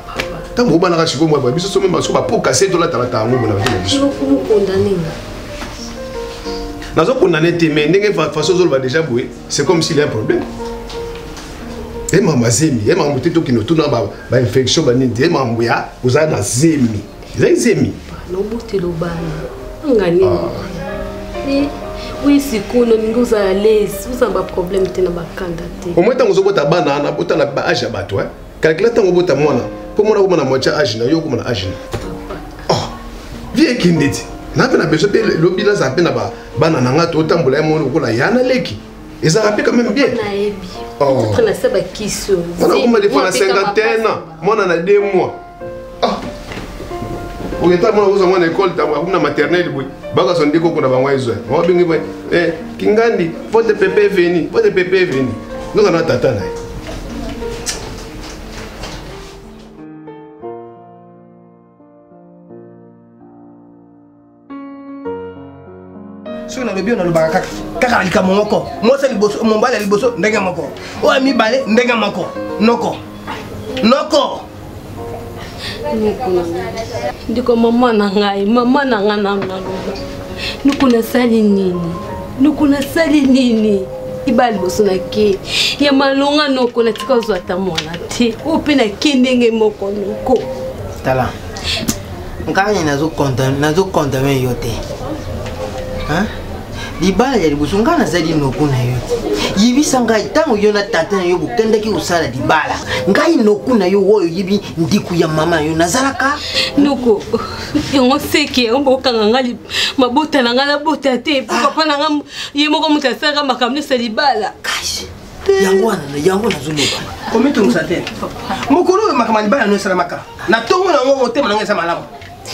[SPEAKER 9] Ta mo bana ka chiko mo ba biso so même so ba pour casser to la talata ngo na ba biso.
[SPEAKER 12] Vous condamner.
[SPEAKER 9] Nazo condamner te mais ndenge façon zo ba déjà boué, c'est comme s'il y a un problème. Et mama zemi, et mama muteto kino tuna ba infection ba nindi, et mama ya uza na zemi. Zemi.
[SPEAKER 12] No butelo bana. Ngani. Oui, c'est cool, nous sommes à l'aise, vous avez un problème de candidater.
[SPEAKER 9] Au moins, quand vous avez un banana, vous avez un âge à battre. Calculez quand vous avez un mois. Pour moi, vous avez un moitié âge, vous avez un âge. Oh, viens qui dit. N'a pas besoin de lobby là, ça peine à banana, tout le temps, vous avez un mois, il y a un leki. Et ça rappelle quand même bien. Oh,
[SPEAKER 12] on a ça qui se.
[SPEAKER 9] On a combien de fois la cinquantaine? Moi, on a 2 mois. Vous êtes à mon école, vous avez maternelle. Baga son diko kuna bangwezo. Wa bingi boy. Kingandi, votre pépé est venu. Votre pépé est venu. Nous on a tata na.
[SPEAKER 1] soki nalobi oyo nalobaka kaka likambo moko mwasi liboso mobali ya liboso ndenge moko oyo ya mibale ndenge moko noko
[SPEAKER 12] ndiko mama na ngai na naloba nukunasali nini ibali liboso na ke ya malonga noko natika ozwa ata mwana te oyo mpe nake ndenge moko noko
[SPEAKER 14] tala ngai nazokondame yo te libala ya liboso ngai nazali noku na yo te yebisa ngai ntango yo na tata na yo bokendaki kosala libala ngai noku na yo oyo yebi ndiku ya mama na yo nazalaka
[SPEAKER 12] noko yango seke yango bokanga ngai mabota na ngai nabota te papa na ngai ye moko moto asalaka makambo nyonso ya libala
[SPEAKER 14] yango nazoloba
[SPEAKER 1] komitungisa te mokolo oyo makambo ya libala no esalamaka na ntongo nango motema nango eza malamu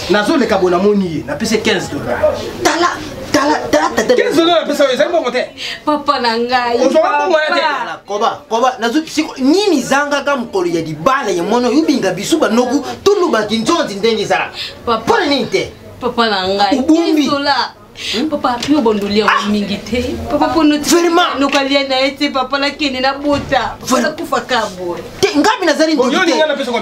[SPEAKER 1] nazoleka boye namoni ye napesi $15
[SPEAKER 14] tala
[SPEAKER 1] 15 dollars napesa oyo ezali bongo te
[SPEAKER 12] papa na ngai
[SPEAKER 14] koba nini zangaka mokolo ya libala ya mwana oyo obinga biso banoku tolobaki nzonzi ndenge ezalaka mpona nini te
[SPEAKER 12] papa na ngai papa pio bondolia mingi te papa pono
[SPEAKER 14] vraiment
[SPEAKER 12] nokalia na ete papa la kene na bota papa kufa kabo
[SPEAKER 14] te ngapi nazali ndoki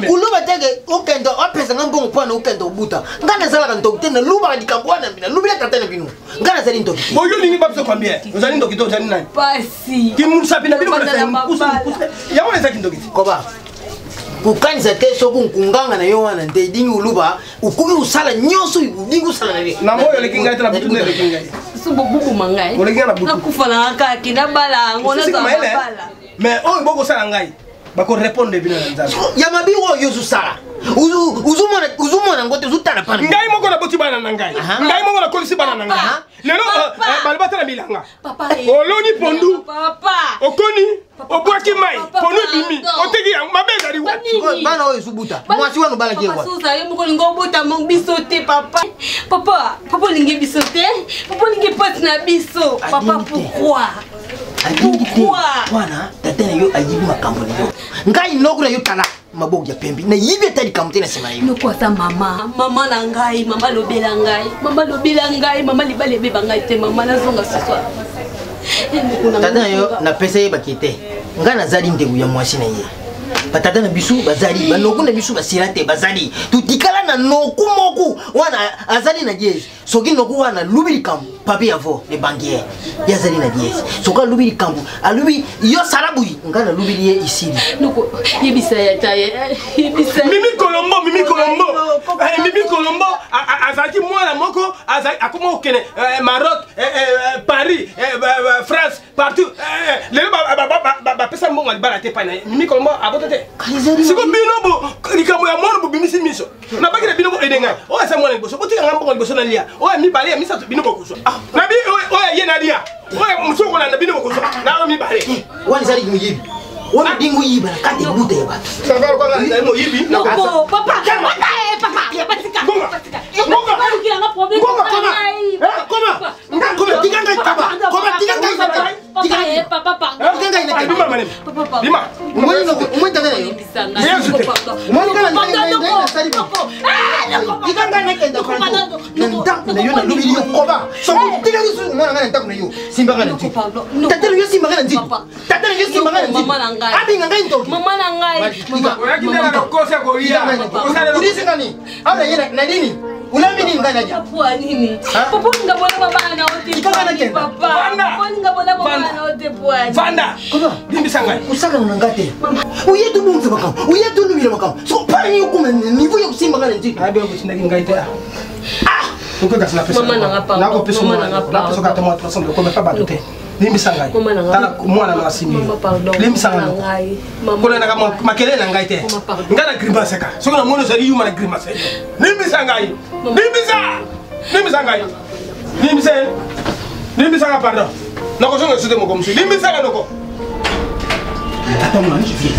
[SPEAKER 14] uloba tege okendo opesa ngambongo pona okendo buta ngana zala ka ndoki te na luba dikabwana bina lubila tata na binu ngana zali ndoki
[SPEAKER 1] boyo ningi babso kwambia uzali ndoki to uzali nani
[SPEAKER 12] pasi
[SPEAKER 1] kimusa bina bino kwa kusa ya wale zaki ndoki
[SPEAKER 14] koba kukanisa te soku nkunganga na yo wana nde dingi uluba ukuki usala nyoso dingi usala na ye
[SPEAKER 1] na moyo lekinga ita na butu ne lekinga
[SPEAKER 12] subo bubu mangai
[SPEAKER 1] olekinga na butu
[SPEAKER 12] nakufa na kaki na bala ngona za bala
[SPEAKER 1] mais oyo boko sala ngai bako répondre bino na nzambe
[SPEAKER 14] ya mabi oyo zusala uzumona ngote uzutala pana
[SPEAKER 1] ngai moko na boti bana na ngai ngai moko na kolisi bana na ngai lelo balibata na bilanga oloni pondu okoni obwaki mai pondu bimi oteki ya mabe ezali wati
[SPEAKER 14] bana oyo ezubuta mwasi wano balaki ewa
[SPEAKER 12] papa ye moko lingo obota mo biso te papa lingi biso te papa lingi poti na biso papa pourquoi
[SPEAKER 14] wana tata na yo ayibi makambo na yo ngai noko na yo tala mabogi ya pembi na yibi etali kamute na sema yo
[SPEAKER 12] noko ata mama na ngai mama lobela ngai mama libale beba ngai te mama nazonga siswa
[SPEAKER 14] tata na yo na pesa ye bakite ngai nazali ndegu ya mwasi na ye batata na bisu bazali banoku na bisu basila te bazali tutikala na noku moku wana azali na diezi soki noku wana lubili kambu papi yavo le banquier yazali na diezi soka lubili kambu alubi yo salabui ngana lubili ye isili
[SPEAKER 12] noko yebisa ya taye yebisa
[SPEAKER 1] Mimi Colombo azaki mwana moko azaki akoma okene Maroc Paris France partout lelo ba pesa mbongo libala te pana Mimi Colombo abota te siko bino bo likambo ya mwana bo bimisi miso na bakira bino bo edenga o asa mwana liboso botika ngambongo liboso na lia o mi bale misa to bino bokuso na bi o ye na lia o musoko na bino bokuso na mi bale
[SPEAKER 14] wani zali muyibi wana dingu yiba kati buta ya batu
[SPEAKER 1] sasa kwa na mo yibi na
[SPEAKER 12] papa ya patika
[SPEAKER 14] na nini ulami nini ngana ja
[SPEAKER 12] papa nini papa ngabona baba na wote papa ngabona baba na wote pwani
[SPEAKER 1] vanda bimbisa ngai
[SPEAKER 14] usaka ngangate uyetu bunza makam uyetu lubile makam so pani yokuma nivo yokusimba ngana nti
[SPEAKER 1] abe okutinda ngai te uko kasi na pesa
[SPEAKER 12] mama na ngapa
[SPEAKER 1] na ko pesa na pesa ka tamo 300 ko me pa bato te limbisa ngai tala mwana na simi limbisa ngai kola na kama makele na ngai te ngana grimace ka so na mono zali yuma na grimace limbisa ngai limbisa nga pardon na ko songa sute mo ko musi limbisa nga noko attends je viens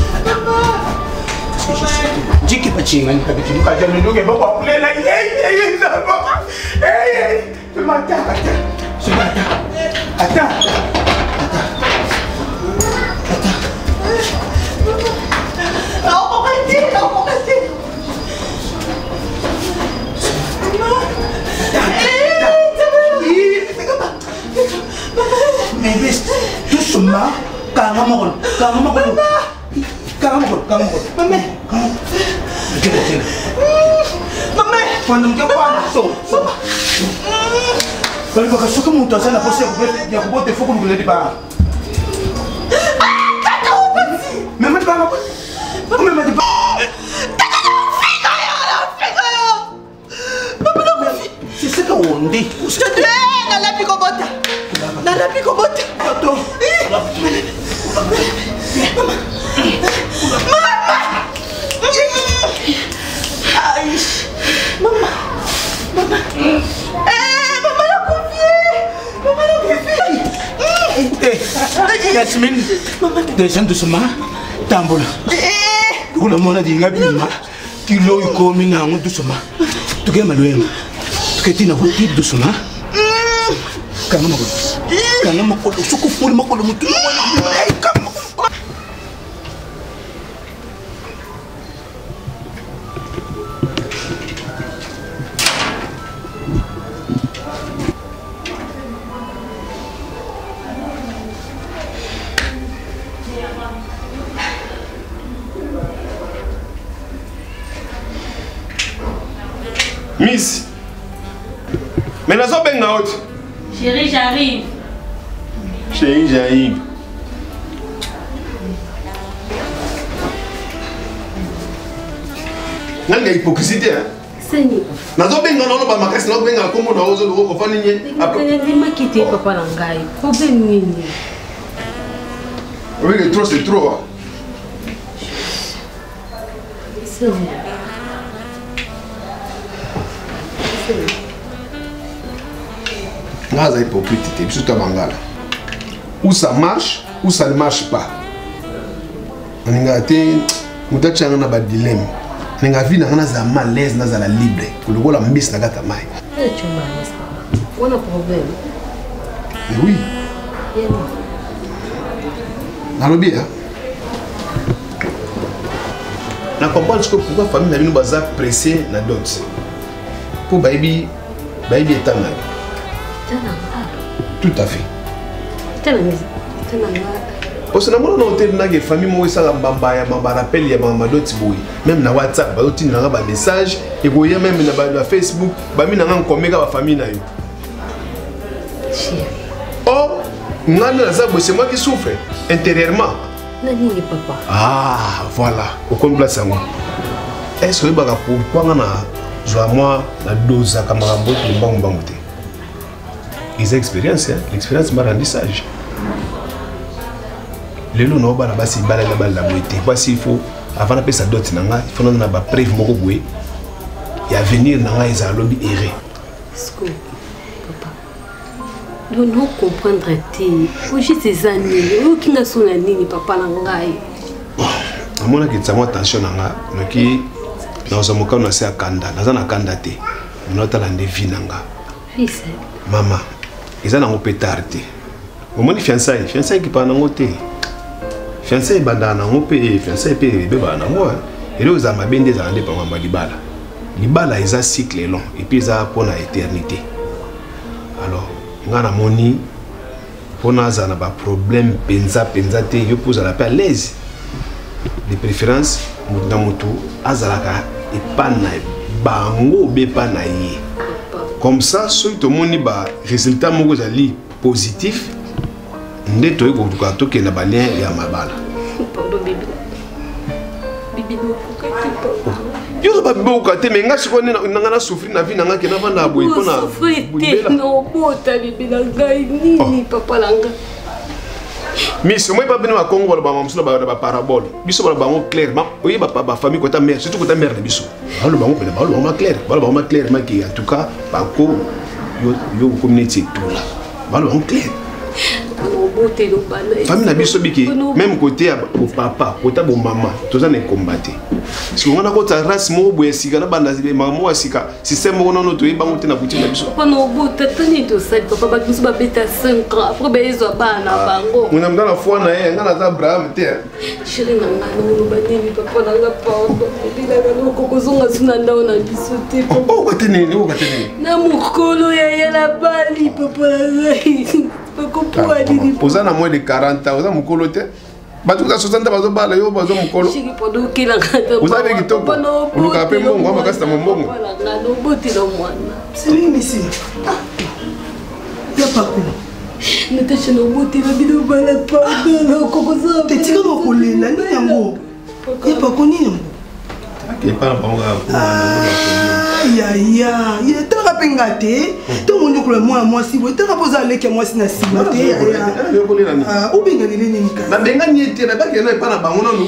[SPEAKER 1] jiki pachinga ni kabiti mukaja nduge baba lela mata
[SPEAKER 3] Yasmine, descends doucement, tambola. Pour le monde, il y a bien. Tu l'as eu comme une angle doucement. Tu gagnes ma loyauté. Tu gagnes ma voiture doucement. Calme-moi. Calme-moi. Je coupe pour le mot.
[SPEAKER 9] Miss, mais la zone est haute.
[SPEAKER 2] Chérie, j'arrive.
[SPEAKER 9] Chérie, j'arrive. N'a pas hypocrisie, hein?
[SPEAKER 12] C'est nous.
[SPEAKER 9] La zone est dans le magasin, la zone est comme on a osé le faire nier.
[SPEAKER 12] Après, il m'a quitté, papa Langai. Problème mini.
[SPEAKER 9] Oui, le trop, c'est trop.
[SPEAKER 12] C'est nous.
[SPEAKER 9] Naza hypocrite, c'est tout Bangala. Ou ça marche, ou ça ne marche pas. On a été, on a été dans un dilemme. On a vu dans un malaise, dans un libre. Pour le voir la mise dans la main.
[SPEAKER 12] Tu es malaise, papa. On a un problème.
[SPEAKER 9] Mais oui. Dans le bien. On comprend pourquoi la famille nous a pressé dans d'autres. Pour baby est un ami. Tout à fait. Parce que dans la famille, je rappelle même dans WhatsApp, je un message, et même dans Facebook, je famille. Oh, c'est moi qui souffre intérieurement.
[SPEAKER 12] Papa.
[SPEAKER 9] Ah, voilà. Est-ce que pourquoi moi la dose à Kamarambo de Bangbangote. Ils expérience, l'expérience m'a rendu sage. Les loups n'ont pas la base, la beauté. Voici, il faut, avant d'appeler sa dot, il faut nous avoir preuve, il y a venir dans les lobby erré.
[SPEAKER 12] Papa, nous nous comprendre. Aujourd'hui, ces années, nous qui nous sommes années, papa, Langai.
[SPEAKER 9] À mon avis, ça m'a attention, mais dans un moment, on a fait un kanda, on a candidaté. On a fait vie nanga. Maman, ils ont un pétard. Au moins, fiançailles qui parlent en côté. Fiançailles bandana en côté, fiançailles bébé bandana. Et là, ils ont bien des années pour maman libala. Libala, ils ont un cycle long et puis ils ont pour l'éternité. Alors, on a moni pour nous avoir un problème penza te, yo pose à la paix à l'aise. De préférence, dans mon tour, azalaka et pas na bango be pas na yé. Comme ça, si tout le monde a résultat positif, nous devons que na balien ya mabala.
[SPEAKER 12] Pardon bébé. Bébé no kokati.
[SPEAKER 9] Yo ba bébé kokati mais nga siko na souffrir na vie na nga ke na vanda boy ko na.
[SPEAKER 12] Souffrir no bota bébé na ngai nini papa langa.
[SPEAKER 9] Mais si moi pas venir à Congo ba mamsula ba parabole. Biso ba bango clair, ma oyi ba famille ko ta mère, surtout ko ta mère de biso. Ba lo bango pe ba lo clair, ba lo bango clair ma ki en tout cas ba ko yo communauté tout là. Ba lo clair. Famille na biso biki même côté au papa, côté bon maman, tous en combattre. Si on a ko ta race mo boye sika na banda maman sika, système mo non to ibango te na boutique na biso.
[SPEAKER 12] Pas no bota tani to ça papa ba biso ba beta 5 ans, après ba ezo bana bango.
[SPEAKER 9] On a dans foi na ye, ngana za Abraham te.
[SPEAKER 12] Chérie na ngana no ba nini papa na nga pardon. Bila na ko kozonga suna ndao na biso te.
[SPEAKER 9] Oh ka tenini, o ka tenini.
[SPEAKER 12] Na mukolo ya la bali papa.
[SPEAKER 9] Posant à moins de 40 ans, vous avez mon coloté. batuka 60 bazobala yo bazo mokolo uzabe kitoko uluka pe mbongo ama kasita mbongo
[SPEAKER 7] sini misi ya pako
[SPEAKER 12] Natasha no boti na bido bala pa no kokoza
[SPEAKER 7] tetika no kolela ni yango ya pako ni yango
[SPEAKER 9] kepa bonga
[SPEAKER 7] ya tala penga te to mo nyokolo moi si bo tala poza leke moi si na sima te ya o benga ni nini ka
[SPEAKER 9] na benga ni te na ba ke na pa na bango na no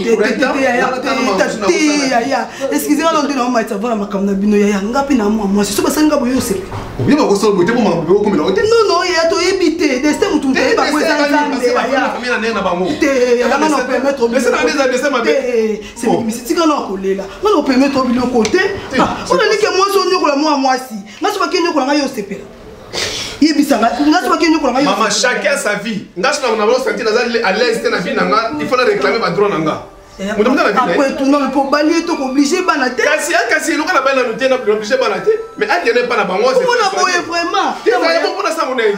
[SPEAKER 7] ya excusez-moi non de na ma tsa vona makamna bino ya ngapi na moi si so basanga bo yose
[SPEAKER 9] obi ba ko so bo te bo ma bo ko mi no te
[SPEAKER 7] non ya to ebite destin mutu te ba ko za
[SPEAKER 9] ya famille na na bango
[SPEAKER 7] te ya na permettre obi c'est mi tika na kolela na permettre obi le côté on a dit que moi so nyokola moi si ngaso ba kenyo kola ngayo sepela yebisanga ngaso ba kenyo kola ngayo
[SPEAKER 9] maman chacun sa vie ngaso na na sentir à l'aise na vie nanga il faut la réclamer ba droit nanga mutu na vie
[SPEAKER 7] après tout non pour balier to obligé bana te
[SPEAKER 9] kasi loka na bana no te na obligé bana te mais a tiene pas na bango c'est
[SPEAKER 7] on a boye vraiment
[SPEAKER 9] tu vas pour na sa moneni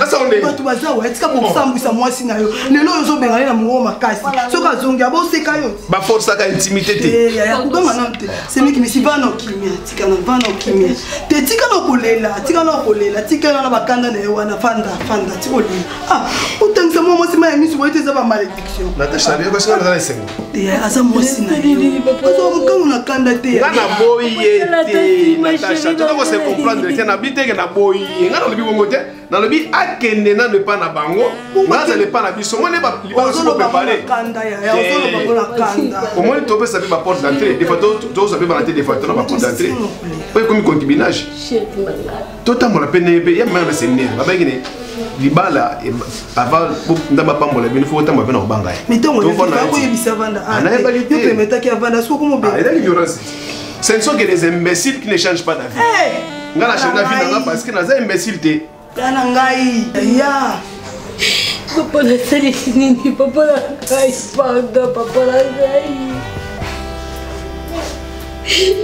[SPEAKER 9] asa onde
[SPEAKER 7] bato bazawa etika kosambwisa mwasi na yo lelo oyo ozobengana na mongo makasi soki azongi aboseka yo
[SPEAKER 9] baforcaka intimité te
[SPEAKER 7] kugama nano te semikimisi vana okimia tikana vana okimia te tikana okolela tikana na bakanda na ye wana fanda tikolela otangisa mwa mwasi ma ya miso boye te eza bamalédiction aza mwasi na yo aza mokango na kanda te
[SPEAKER 9] nga na boyi ye te natasha tozako se comprendre te nabi teke na boyi ye nga nalobi bongo te nalobi akende nano epa na bango nazala epa na biso omoni libala soko prépare omoni topesa mpe baporte d'entrée des fois tozosa mpe bana te des fois tona baporte d'entrée oyo ekomi concubinage totambola mpe ndenge mpe ya mama na senere babengine libala ava nda bapambola bino fo otambola mpe na kobanga ye ce ne sont que des imbéciles qui ne changent pas d'avis nga na change d'avis nanga parce que naza imbécile te
[SPEAKER 7] kana ngai ya
[SPEAKER 12] papa na sali nini papa na ngai panda papa na ngai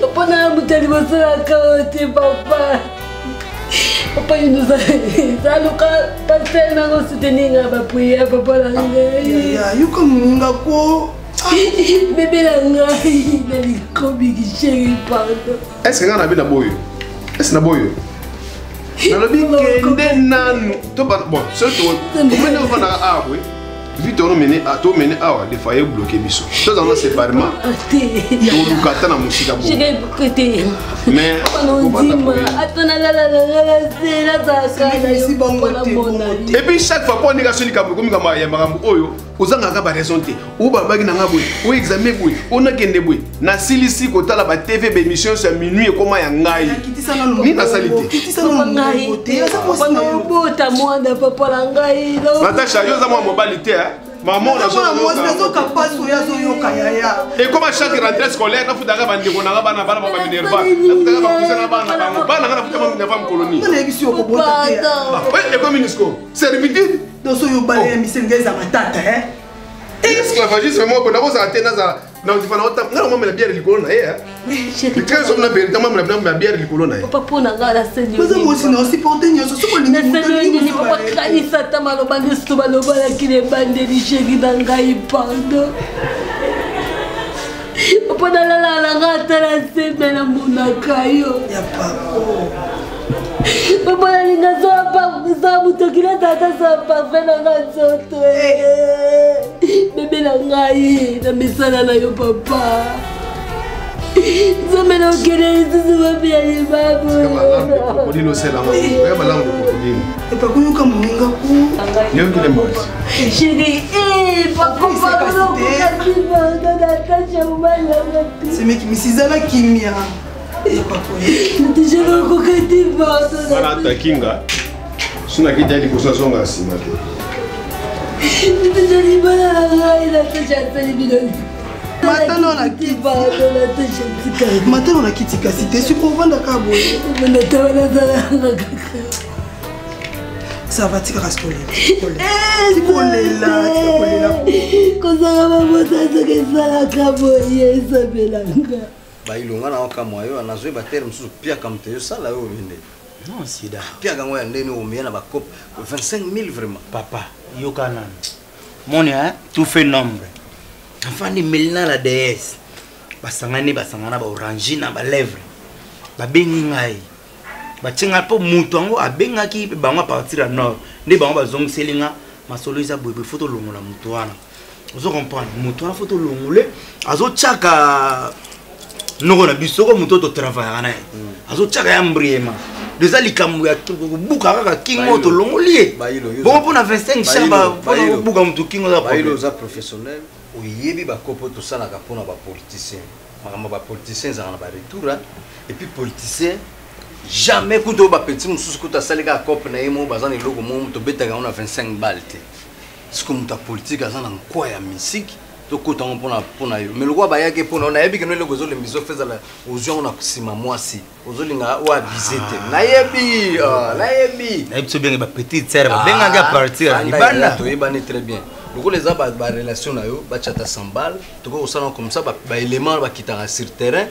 [SPEAKER 12] papa na mutali masala kaote papa papa nous a loka passer na go soutenir ba prière papa na ngai
[SPEAKER 7] ya yuko munga ko
[SPEAKER 12] bébé na ngai na likobi ki chéri panda
[SPEAKER 9] est-ce que nga na bi na boyo est-ce na boyo nalobi kende nanu bon omene ofandaka awa boye vi tomene awa des fois ye bloqué biso tozanga séparément toluka ata na mosika mais et puis chaque fois mpo ndenge asoni likambo ya makambo oyo ozangaka baraison te oyo babaki nanga boye oyo examen boye onakende boye nasilisi kotala batv bémission ya minuit ekoma ya ngai nini nasali te natasha yo oza mwa mobali te maman et comme à chaque rentrée scolaire na futaka bandeko nanga bana ba minerva na futaka bakusana bana bango bana nga na futaka minerva mkoloni et comme unesco servitude
[SPEAKER 7] doso yo bale misenga eza matata
[SPEAKER 9] esclavagisme moko nakozala te nazala naodifana nga na mamela biere likolo na ye le 15 hommes na vérité mamela biere likolo na ye
[SPEAKER 7] oza mosi na osupporte nyonso
[SPEAKER 12] sokolingikanisa ta maloba nyonso balobalaki na ebandeli sheri na ngai pardon opo nalalalanga ata na nsembe na monaka yo papa nalinga za mutokila tata za parfait na nga nzoto bebe na ngai na misala na yo papa nzambe na okende lisusu bapi ya libabu
[SPEAKER 7] epakuyoka moninga ku
[SPEAKER 12] sheri pakopakolokokatimanga natasha mobalanga
[SPEAKER 7] semekimisiza kimia
[SPEAKER 9] wana atakinga suna kiti ali kusasonga sima te
[SPEAKER 7] matano na kiti kasi te sikovandaka boye ça va tikaka sikolela
[SPEAKER 12] kozanga bamosasoka esalaka boye esabelanga
[SPEAKER 3] bailonga na okamwa yo nazwe batere mususu pia kamte yo sala yo vende non sida pia kango ya ndeni umia na bakop 25000 vraiment
[SPEAKER 5] papa yo kana
[SPEAKER 13] Mon tout fait nombre. Enfant de Melina la déesse. Basangani basangana ba orange na ba lèvre. Ba bengi ngai. Ba tsinga po mutu ngo abenga ki bango partir à nord. Ndi bango ba zong selinga masolo isa boye photo longola mutu wana. Ozo comprendre mutu wana photo longole azo chaka noko na bisoko mutu to travailler na. Azo chaka ya mbriema. Déjà likambu ya buka kaka kingo to longolie. Bon pour na 25 chamba pour buka mutu kingo za
[SPEAKER 8] bailo za professionnel. Oyebi ba kopo to sala ka pona ba politicien. Makamba ba politicien za na ba retour et puis politicien jamais kuto ba petit mususu kuta sala ka kopo na yemo bazana logo mo to beta ka na 25 balles te. C'est comme ta politique azana kwa ya musique. Tokota mpona yo mais lokwa bayake pona na yebi ke no le gozo le miso feza la ozo na kusima mwasi ozo linga wa bizete na yebi
[SPEAKER 13] so bien ba petite sœur ba benga ga partir ni bana
[SPEAKER 8] to yebani très bien lokwa les ba relation na yo ba chata sambal to ko osana comme ça ba élément ba kitara sur terrain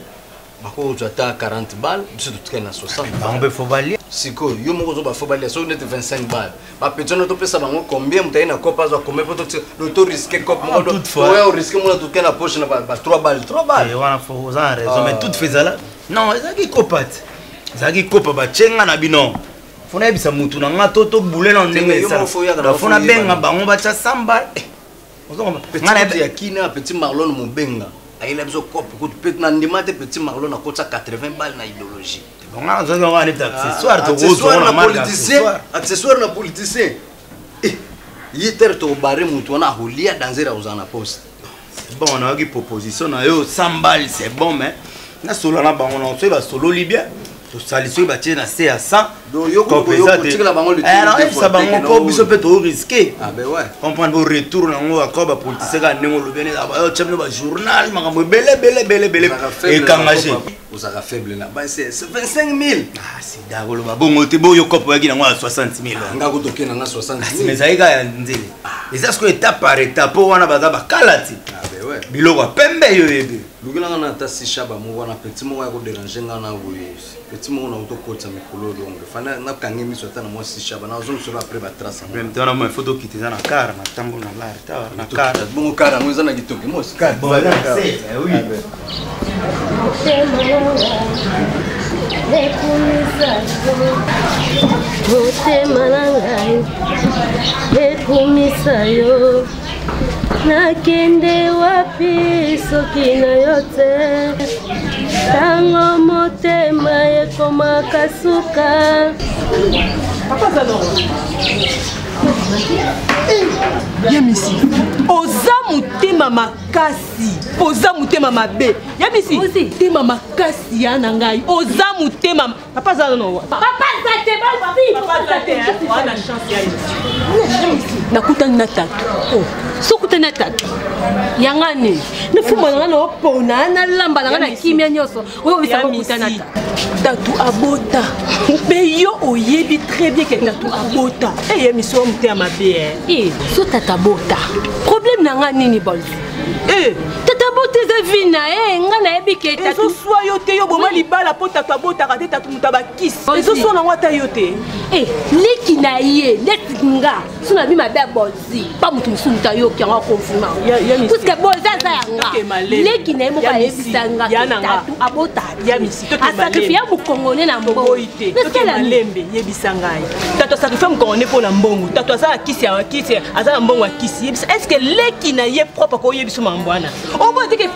[SPEAKER 8] ba ko jata 40 balles biso to tukena 60
[SPEAKER 13] ba on faut balier
[SPEAKER 8] siko yo moko zo ba faut balier so net 25 balles ba petite to pesa bango combien mutaina kopa zo combien poto to risquer cop mo do ouais au risque mo to kena poche na ba 3 balles et
[SPEAKER 13] wana faut ça raison mais tout fait ça là non ezaki kopat ezaki kopa ba chenga na bino fona ebisa mutu na ngato to boule na ndenge ça fona benga bango ba cha samba ozo
[SPEAKER 8] ngana ya kina petit Marlon Mobenga aila biso cop ko peut na ndimate petit Marlon na kota 80 balles na idéologie
[SPEAKER 13] bon on a un accessoire to gozo na
[SPEAKER 8] politicien accessoire na politicien yiter to bare mutu na holia danzera uzana poste
[SPEAKER 13] bon on a une proposition na yo 100 balles c'est bon mais na solo na bango na so ba solo libia to saliso ba tie na C à 100
[SPEAKER 8] donc yo ko tika la bango le
[SPEAKER 13] ça bango ko biso peut to risquer
[SPEAKER 8] ah ben ouais
[SPEAKER 13] comprendre au retour na ngo akoba politicien ka nengo lo bene ba yo chemno ba journal makambo bele et kangaje
[SPEAKER 8] osaka faible là bah c'est 25 000
[SPEAKER 13] ah c'est dagolo ba bongo te bo yo kopo yaki na ngo 60 000
[SPEAKER 8] nga ko tokena na 60 000
[SPEAKER 13] mais zaika ya nzele et ça ce que étape par étape wana baza ba kalati
[SPEAKER 8] ah ben ouais
[SPEAKER 13] biloko pembe yo yebe
[SPEAKER 8] lukila na ta si shaba mo wana petit mo ya ko déranger nga na boye petit mo na auto kotsa mikolo longo fana na kangi miso ta na mo si shaba na zo so après ba trace
[SPEAKER 13] même temps na mo photo kiti za na car na tambo na lar ta na car
[SPEAKER 8] bongo car mo za na kitoke mo car
[SPEAKER 13] bon c'est oui
[SPEAKER 12] motema na ngai ekumisa yo nakende wapi soki na yo te ntango motema ekomaka suka
[SPEAKER 2] Yamisi, oza mutema makasi, oza mutema mabe. Yamisi, mutema makasi ya na ngai, oza mutema. Papa za no.
[SPEAKER 12] Papa za te ba papi, papa za te.
[SPEAKER 2] Wana chance ya Yamisi. Nakuta na tatu. Oh, so kuta na tatu.
[SPEAKER 12] Yangani, nifuma na no pona na lamba na na kimia nyoso. Wewe bisa kuta na
[SPEAKER 2] tatu abota. Mais yo oyebi très bien que tatu abota. Eh Yamisi o mutema mabe.
[SPEAKER 12] So tata bota problème na nga nini bolzi tata bota za vina nga na yebi ke
[SPEAKER 2] tatu swa yo te yo boma libala po tata bota ka te tatu mutaba kis ezo so na wata yo te
[SPEAKER 12] leki na ye leki nga so na bi mabe bolzi pa mutu musunta yo ki nga confirma parce que bolza za nga leki na mo ba yebisa nga tatu abota
[SPEAKER 2] Yamisi to
[SPEAKER 12] a sacrifier mu congolais na mbongo
[SPEAKER 2] ite to malembe yebisa ngai tatu sacrifier mu congolais po na mbongo tatu azala kisi azala mbongo ya kisi yebisa est ce que leki na ye propre ko yebiso mambwana o mo dike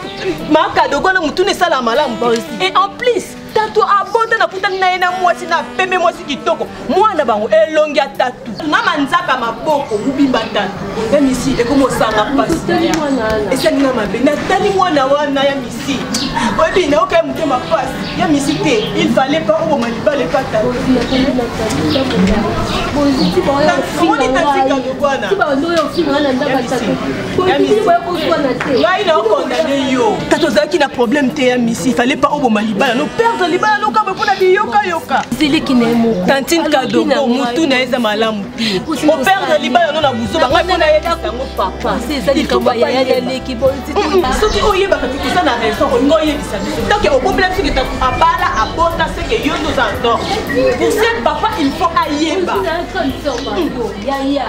[SPEAKER 2] maka dogona mutune sala malamu et en plus tatu abota na kutana na ena mwasi na pembe mwasi kitoko mwana bango elongi ya tatu na manzaka maboko mubimba tatu Yamisi ekomo sanga pasi esanginga mabe natali mwana wana Yamisi oyebi na oka mutema pasi Yamisi te il fallait pas oboma libala epata ngai na okondane yo tatu ozalaki na problème te Yamisi il fallait pas oboma libala no perdre libala no kama mpona biyoka tantine kadogo mutu na eza malamu te operdre libala no na buzoba ngai mpona yebisango papa
[SPEAKER 12] likambo ya leki bolzi
[SPEAKER 2] soki oyebaka koza na raison olinga oyebisa Donc au problème c'est que tu as pas à bota c'est que yo nous adore. Pour ça papa il faut ayeba. Ya.